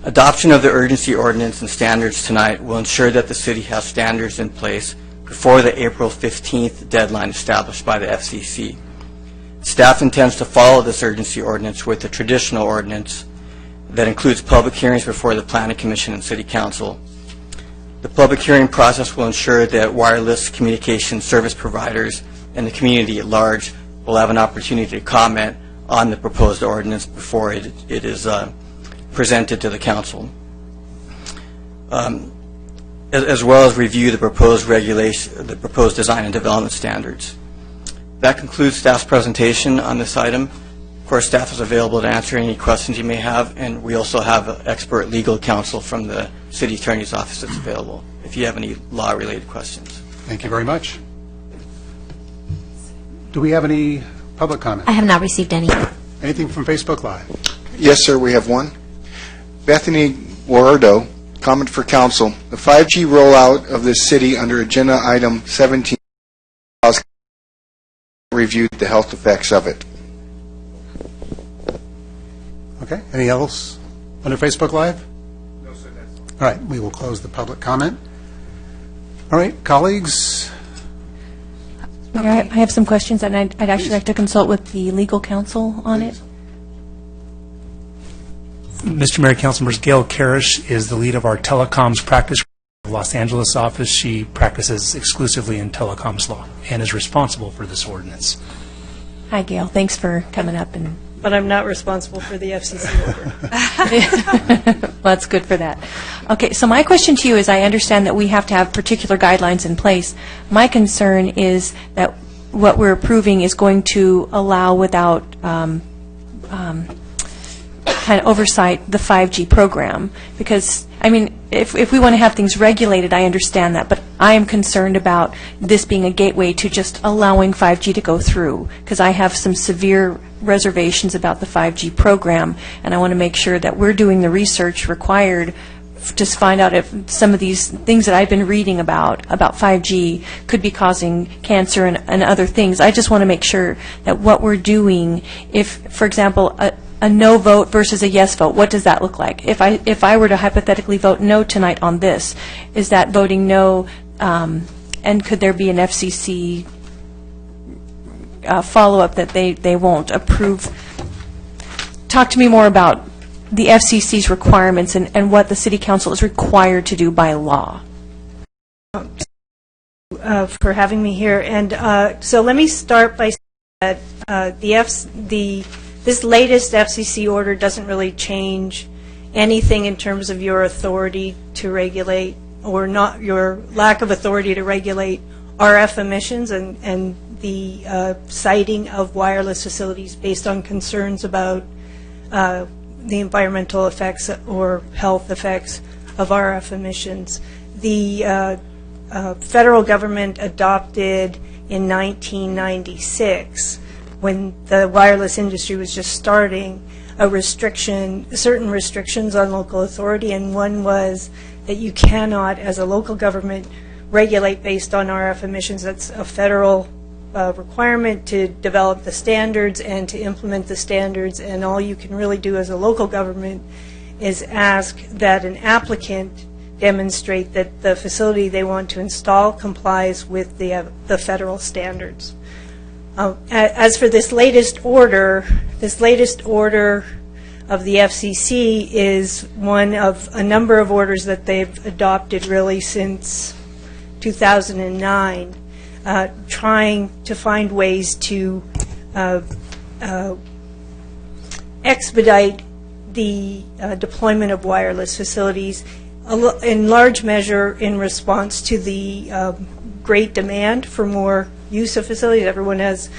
Adoption of the urgency ordinance and standards tonight will ensure that the city has standards in place before the April 15th deadline established by the FCC. Staff intends to follow this urgency ordinance with the traditional ordinance that includes public hearings before the Planning Commission and City Council. The public hearing process will ensure that wireless communication service providers and the community at large will have an opportunity to comment on the proposed ordinance before it is presented to the Council, as well as review the proposed regulation, the proposed design and development standards. That concludes staff's presentation on this item. Of course, staff is available to answer any questions you may have, and we also have expert legal counsel from the City Attorney's Office that's available if you have any law-related questions. Thank you very much. Do we have any public comment? I have not received any. Anything from Facebook Live? Yes, sir, we have one. Bethany Wardo, comment for council. The 5G rollout of this city under agenda item 17 reviewed the health effects of it. Okay. Any else under Facebook Live? No, sir. All right. We will close the public comment. All right, colleagues. Mayor, I have some questions, and I'd actually like to consult with the legal counsel on it. Mr. Mayor, council members, Gail Karish is the lead of our telecoms practice Los Angeles office. She practices exclusively in telecoms law and is responsible for this ordinance. Hi, Gail. Thanks for coming up. But I'm not responsible for the FCC order. Well, that's good for that. Okay, so my question to you is, I understand that we have to have particular guidelines in place. My concern is that what we're approving is going to allow, without kind of oversight, the 5G program. Because, I mean, if we want to have things regulated, I understand that, but I am concerned about this being a gateway to just allowing 5G to go through, because I have some severe reservations about the 5G program, and I want to make sure that we're doing the research required to find out if some of these things that I've been reading about 5G could be causing cancer and other things. I just want to make sure that what we're doing, if, for example, a no vote versus a yes vote, what does that look like? If I were to hypothetically vote no tonight on this, is that voting no, and could there be an FCC follow-up that they won't approve? Talk to me more about the FCC's requirements and what the City Council is required to do by law. For having me here. And so let me start by saying that this latest FCC order doesn't really change anything in terms of your authority to regulate, or not your lack of authority to regulate RF emissions and the siting of wireless facilities based on concerns about the environmental effects or health effects of RF emissions. The federal government adopted in 1996, when the wireless industry was just starting, certain restrictions on local authority, and one was that you cannot, as a local government, regulate based on RF emissions. That's a federal requirement to develop the standards and to implement the standards, and all you can really do as a local government is ask that an applicant demonstrate that the facility they want to install complies with the federal standards. As for this latest order of the FCC is one of a number of orders that they've adopted really since 2009, trying to find ways to expedite the deployment of wireless facilities, in large measure in response to the great demand for more use of facilities. Everyone has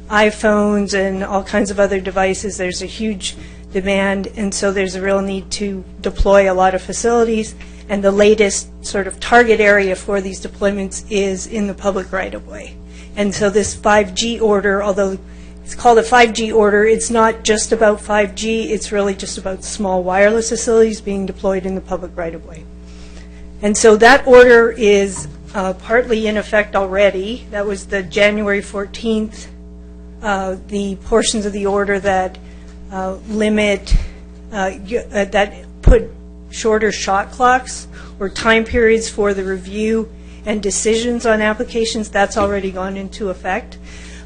iPhones and all kinds of other devices. There's a huge demand, and so there's a real need to deploy a lot of facilities. And the latest sort of target area for these deployments is in the public right-of-way. And so this 5G order, although it's called a 5G order, it's not just about 5G, it's really just about small wireless facilities being deployed in the public right-of-way. And so that order is partly in effect already. That was the January 14th, the portions of the order that limit, that put shorter shot clocks or time periods for the review and decisions on applications, that's already gone into effect.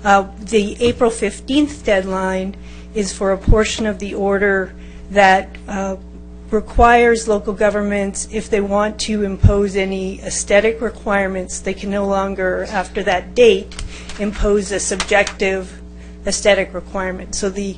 The April 15th deadline is for a portion of the order that requires local governments, if they want to impose any aesthetic requirements, they can no longer, after that date, impose a subjective aesthetic requirement. So the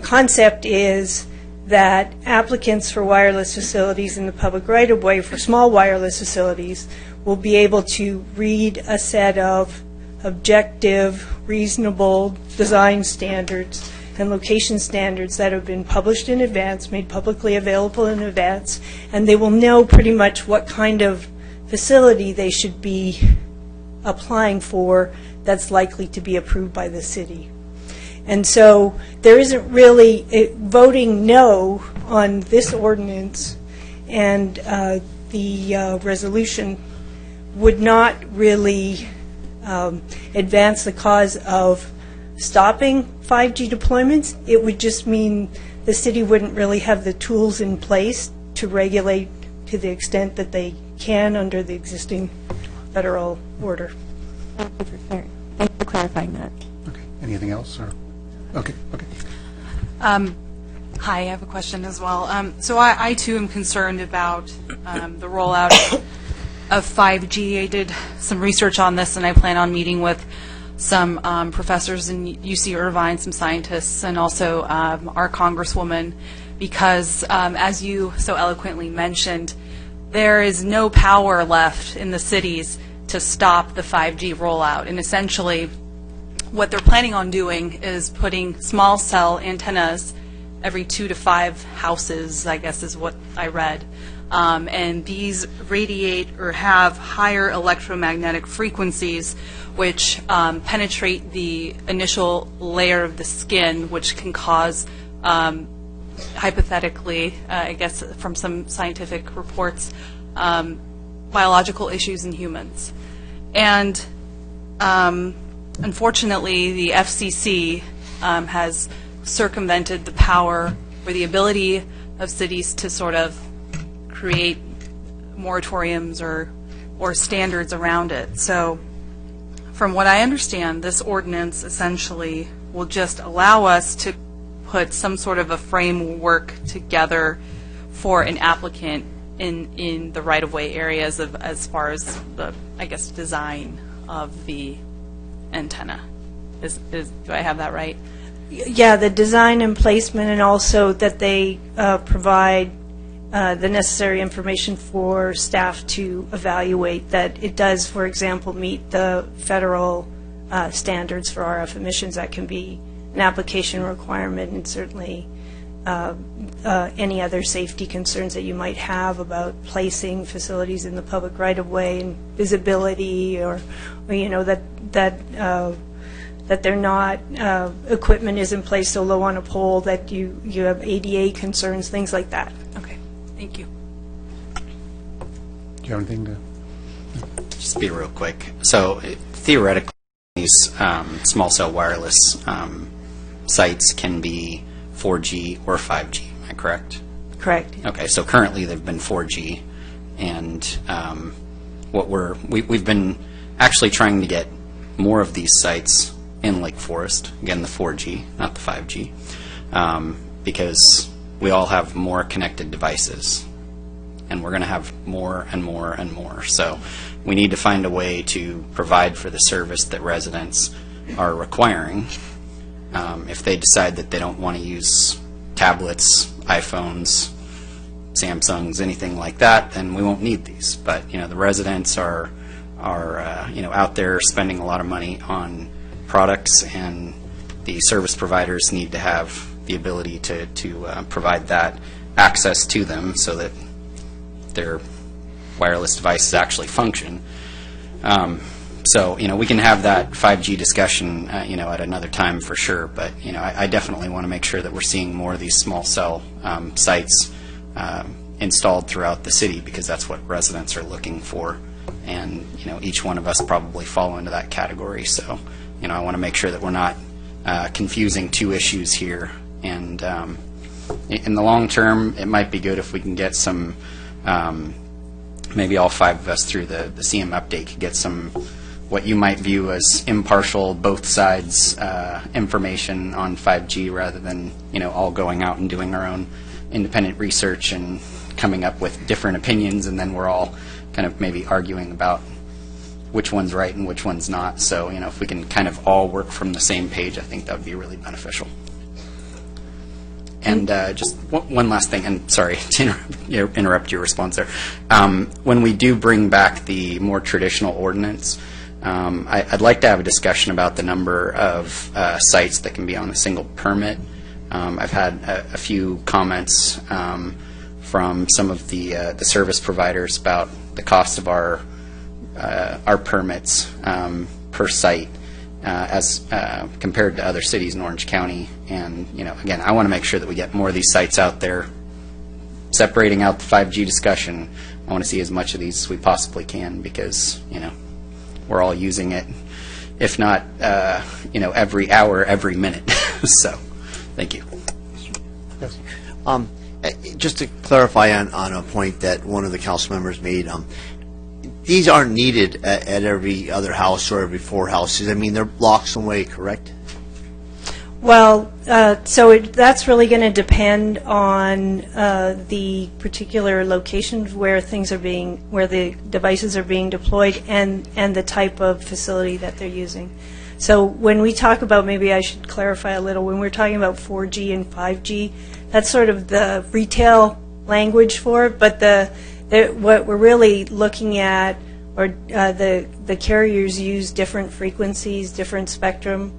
concept is that applicants for wireless facilities in the public right-of-way for small wireless facilities will be able to read a set of objective, reasonable design standards and location standards that have been published in advance, made publicly available in advance, and they will know pretty much what kind of facility they should be applying for that's likely to be approved by the city. And so there isn't really voting no on this ordinance, and the resolution would not really advance the cause of stopping 5G deployments. It would just mean the city wouldn't really have the tools in place to regulate to the extent that they can under the existing federal order. Thank you for clarifying that. Okay. Anything else? Or? Okay. Hi, I have a question as well. So I too am concerned about the rollout of 5G. I did some research on this, and I plan on meeting with some professors in UC Irvine, some scientists, and also our Congresswoman, because as you so eloquently mentioned, there is no power left in the cities to stop the 5G rollout. And essentially, what they're planning on doing is putting small cell antennas every 2 to 5 houses, I guess is what I read. And these radiate or have higher electromagnetic frequencies which penetrate the initial layer of the skin, which can cause, hypothetically, I guess from some scientific reports, biological issues in humans. And unfortunately, the FCC has circumvented the power or the ability of cities to sort of create moratoriums or standards around it. So from what I understand, this ordinance essentially will just allow us to put some sort of a framework together for an applicant in the right-of-way areas of, as far as the, I guess, design of the antenna. Do I have that right? Yeah, the design and placement, and also that they provide the necessary information for staff to evaluate that it does, for example, meet the federal standards for RF emissions. That can be an application requirement, and certainly any other safety concerns that you might have about placing facilities in the public right-of-way, and visibility, or you know, that they're not, equipment is in place so low on a pole that you have ADA concerns, things like that. Okay, thank you. Do you have anything to? just be real quick. So theoretically, these small cell wireless sites can be 4G or 5G. Am I correct? Correct. Okay. So currently they've been 4G, and we've been actually trying to get more of these sites in Lake Forest. Again, the 4G, not the 5G, because we all have more connected devices, and we're going to have more and more and more. So we need to find a way to provide for the service that residents are requiring. If they decide that they don't want to use tablets, iPhones, Samsungs, anything like that, then we won't need these. But the residents are out there spending a lot of money on products, and the service providers need to have the ability to provide that access to them so that their wireless devices actually function. So we can have that 5G discussion at another time for sure, but I definitely want to make sure that we're seeing more of these small cell sites installed throughout the city, because that's what residents are looking for, and each one of us probably fall into that category. So I want to make sure that we're not confusing two issues here, and in the long term it might be good if we can get some maybe all five of us through the CM update could get some what you might view as impartial, both sides information on 5G, rather than all going out and doing our own independent research and coming up with different opinions, and then we're all kind of maybe arguing about which one's right and which one's not. So if we can kind of all work from the same page, I think that would be really beneficial. And just one last thing, and sorry to interrupt your response there. When we do bring back the more traditional ordinance, I'd like to have a discussion about the number of sites that can be on a single permit. I've had a few comments from some of the service providers about the cost of our permits per site as compared to other cities in Orange County. And again, I want to make sure that we get more of these sites out there. Separating out the 5G discussion, I want to see as much of these as we possibly can, because we're all using it, if not every hour, every minute. So thank you. Yes. Just to clarify on a point that one of the council members made, these aren't needed at every other house or every four houses. I mean, they're blocks away, correct? Well, so that's really going to depend on the particular locations where where the devices are being deployed, and the type of facility that they're using. So when we talk about, maybe I should clarify a little, when we're talking about 4G and 5G, that's sort of the retail language for it, but what we're really looking at, or the carriers use different frequencies, different spectrum,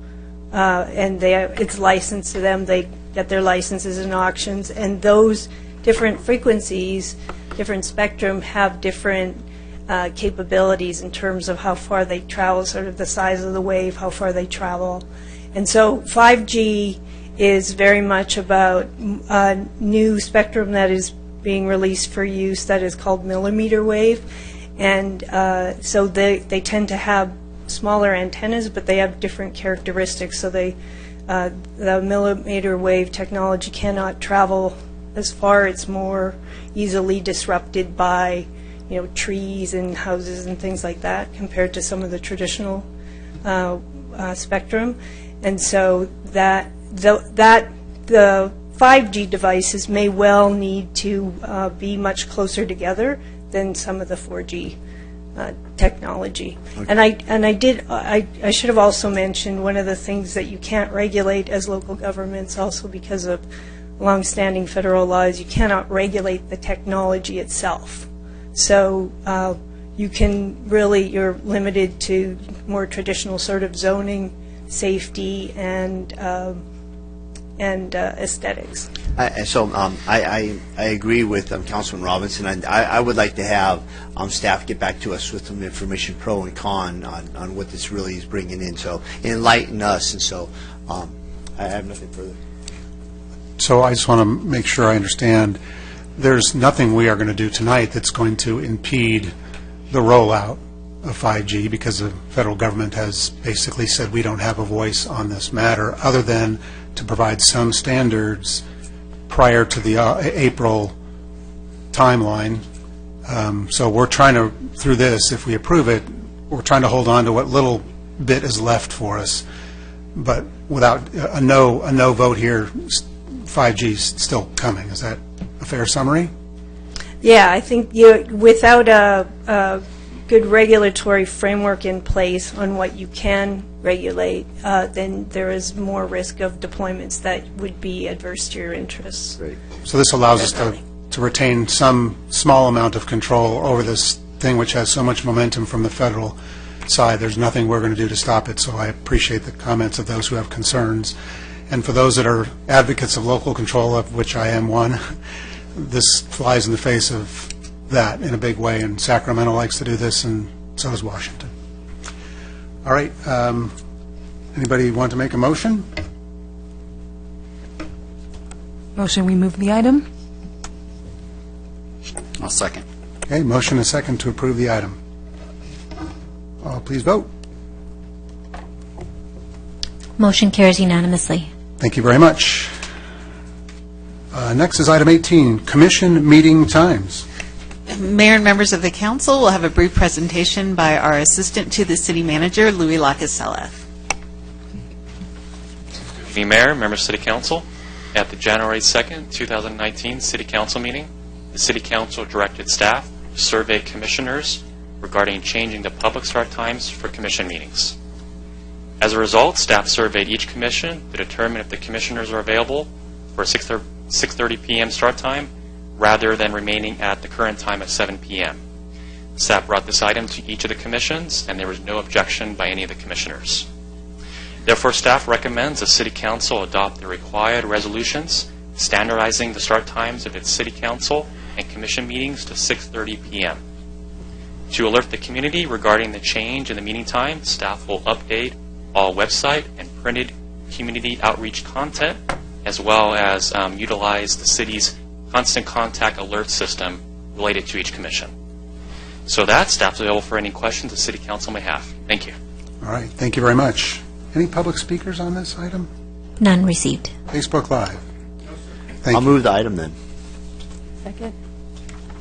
and it's licensed to them. They get their licenses in auctions, and those different frequencies, different spectrum, have different capabilities in terms of how far they travel, sort of the size of the wave, how far they travel. And so 5G is very much about new spectrum that is being released for use that is called millimeter wave. And so they tend to have smaller antennas, but they have different characteristics. So the millimeter wave technology cannot travel as far. It's more easily disrupted by trees and houses and things like that, compared to some of the traditional spectrum. And so the 5G devices may well need to be much closer together than some of the 4G technology. Okay. And I should have also mentioned, one of the things that you can't regulate as local governments, also because of longstanding federal laws, you cannot regulate the technology itself. So you're limited to more traditional sort of zoning, safety, and aesthetics. I agree with Councilman Robinson, and I would like to have staff get back to us with some information, pro and con, on what this really is bringing in, so enlighten us. And so I have nothing further. So I just want to make sure I understand. There's nothing we are going to do tonight that's going to impede the rollout of 5G because the federal government has basically said we don't have a voice on this matter other than to provide some standards prior to the April timeline. So we're trying to, through this, if we approve it, we're trying to hold on to what little bit is left for us. But without a no vote here, 5G is still coming. Is that a fair summary? Yeah, I think without a good regulatory framework in place on what you can regulate, then there is more risk of deployments that would be adverse to your interests. Right. So this allows us to retain some small amount of control over this thing which has so much momentum from the federal side. There's nothing we're going to do to stop it, so I appreciate the comments of those who have concerns. And for those that are advocates of local control, of which I am one, this flies in the face of that in a big way, and Sacramento likes to do this, and so does Washington. All right. Anybody want to make a motion? Motion, we move the item? I'll second. Okay, motion and second to approve the item. Please vote. Motion carries unanimously. Thank you very much. Next is item 18, commission meeting times. Mayor and members of the council will have a brief presentation by our assistant to the city manager, Louis Lacasella. Good evening, Mayor, members of City Council. At the January 2nd, 2019 City Council meeting, the City Council directed staff to survey commissioners regarding changing the public start times for commission meetings. As a result, staff surveyed each commission to determine if the commissioners are available for a 6:30 p.m. start time rather than remaining at the current time of 7 p.m. Staff brought this item to each of the commissions, and there was no objection by any of the commissioners. Therefore, staff recommends the City Council adopt the required resolutions standardizing the start times of its City Council and commission meetings to 6:30 p.m. To alert the community regarding the change in the meeting time, staff will update all website and printed community outreach content, as well as utilize the city's constant contact alert system related to each commission. So that, staff is available for any questions the City Council may have. Thank you. All right, thank you very much. Any public speakers on this item? None received. Facebook Live? I'll move the item then. Second.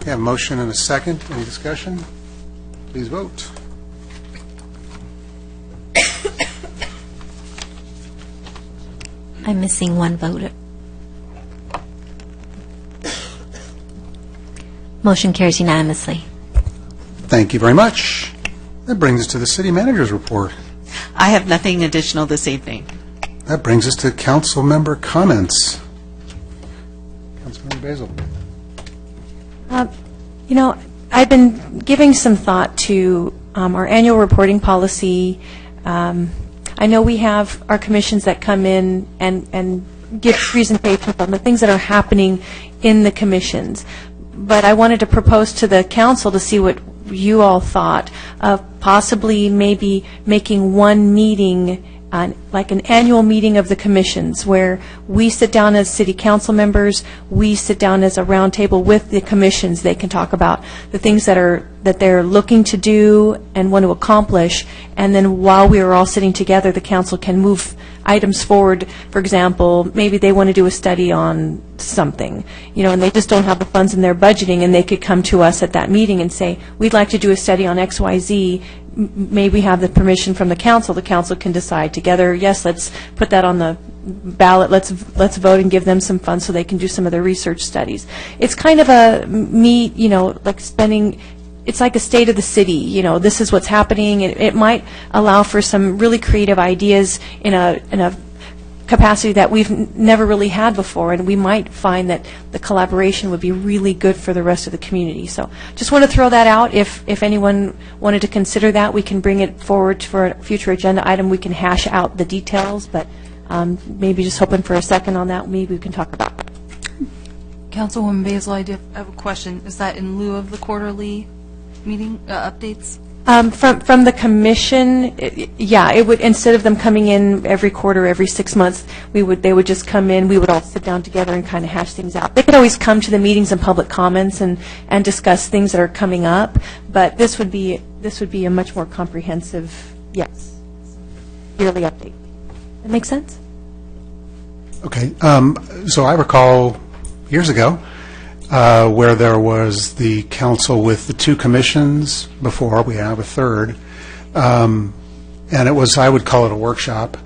We have a motion and a second. Any discussion? Please vote. I'm missing one vote. Motion carries unanimously. Thank you very much. That brings us to the city manager's report. I have nothing additional this evening. That brings us to council member comments. Councilmember Basil. I've been giving some thought to our annual reporting policy. I know we have our commissions that come in and give presentations on the things that are happening in the commissions. But I wanted to propose to the council to see what you all thought of possibly maybe making one meeting, like an annual meeting of the commissions, where we sit down as city council members, we sit down as a round table with the commissions. They can talk about the things that they're looking to do and want to accomplish, and then while we are all sitting together, the council can move items forward. For example, maybe they want to do a study on something, and they just don't have the funds in their budgeting, and they could come to us at that meeting and say, we'd like to do a study on XYZ. May we have the permission from the council? The council can decide together, yes, let's put that on the ballot, let's vote and give them some funds so they can do some of their research studies. It's kind of like spending, it's like a state of the city, this is what's happening. It might allow for some really creative ideas in a capacity that we've never really had before, and we might find that the collaboration would be really good for the rest of the community. So just want to throw that out. If anyone wanted to consider that, we can bring it forward for a future agenda item. We can hash out the details, but maybe just hoping for a second on that, maybe we can talk about it. Councilwoman Basil, I have a question. Is that in lieu of the quarterly meeting updates? From the commission, it would, instead of them coming in every quarter, every 6 months, they would just come in, we would all sit down together and kind of hash things out. They could always come to the meetings and public comments and discuss things that are coming up, but this would be this would be a much more comprehensive, yes, yearly update. That makes sense? Okay. So I recall years ago where there was the council with the two commissions before, we have a third, and it was, I would call it a workshop,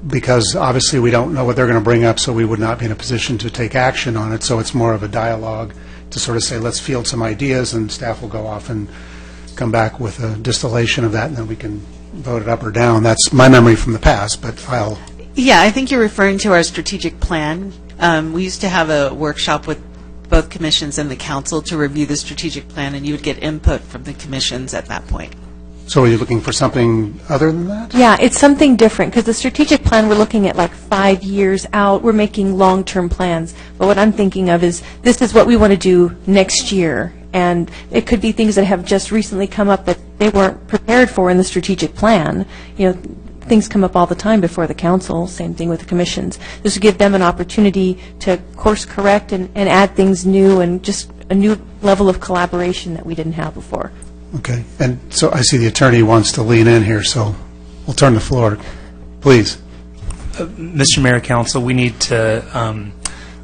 because obviously we don't know what they're going to bring up, so we would not be in a position to take action on it. So it's more of a dialogue to sort of say, let's field some ideas, and staff will go off and come back with a distillation of that, and then we can vote it up or down. That's my memory from the past, but I'll... Yeah, I think you're referring to our strategic plan. We used to have a workshop with both commissions and the council to review the strategic plan, and you would get input from the commissions at that point. So are you looking for something other than that? Yeah, it's something different, because the strategic plan, we're looking at like 5 years out. We're making long-term plans. But what I'm thinking of is, this is what we want to do next year. And it could be things that have just recently come up that they weren't prepared for in the strategic plan. You know, things come up all the time before the council, same thing with the commissions. This would give them an opportunity to course correct and add things new, and just a new level of collaboration that we didn't have before. Okay. And so I see the attorney wants to lean in here, so we'll turn the floor. Please. Mr. Mayor, Council, we need to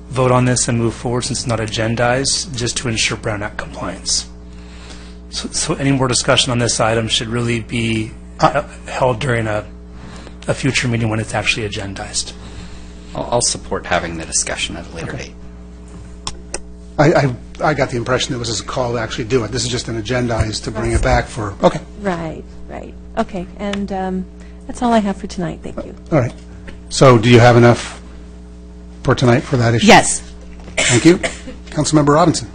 vote on this and move forward since it's not agendized, just to ensure Brown Act compliance. So any more discussion on this item should really be held during a future meeting when it's actually agendized. I'll support having the discussion at a later date. I got the impression that this was a call to actually do it. This is just an agendized to bring it back for, okay. Right, right. Okay, and that's all I have for tonight. Thank you. All right. So do you have enough for tonight for that issue? Yes. Thank you. Councilmember Robinson.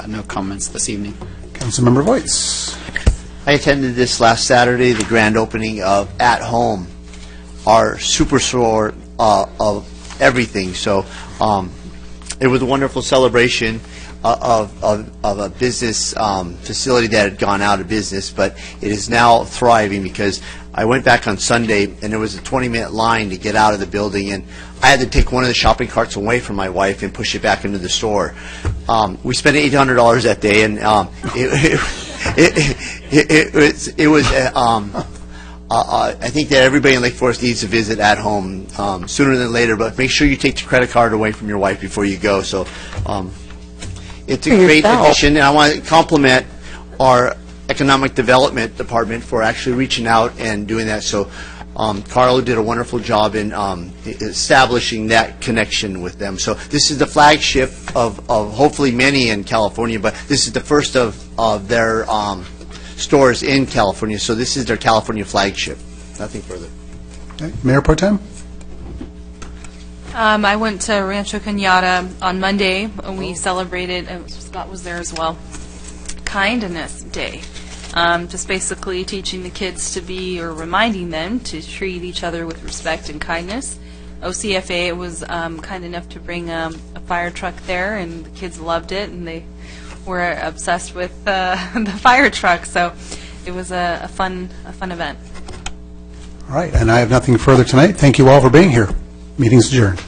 No comments this evening. Councilmember Voights. I attended this last Saturday, the grand opening of At Home, our superstore of everything. So it was a wonderful celebration of a business facility that had gone out of business, but it is now thriving, because I went back on Sunday and there was a 20-minute line to get out of the building, and I had to take one of the shopping carts away from my wife and push it back into the store. We spent $800 that day, and it was I think that everybody in Lake Forest needs to visit At Home sooner than later, but make sure you take the credit card away from your wife before you go. So it's a great addition, and I want to compliment our Economic Development Department for actually reaching out and doing that. So Carlo did a wonderful job in establishing that connection with them. So this is the flagship of hopefully many in California, but this is the first of their stores in California. So this is their California flagship. Nothing further. Okay. Mayor Pro Tem? I went to Rancho Cañada on Monday, and we celebrated, Scott was there as well, Kindness Day. Just basically teaching the kids to be, or reminding them to treat each other with respect and kindness. OCFA was kind enough to bring a fire truck there, and the kids loved it, and they were obsessed with the fire truck. So it was a fun event. All right, and I have nothing further tonight. Thank you all for being here. Meeting's adjourned.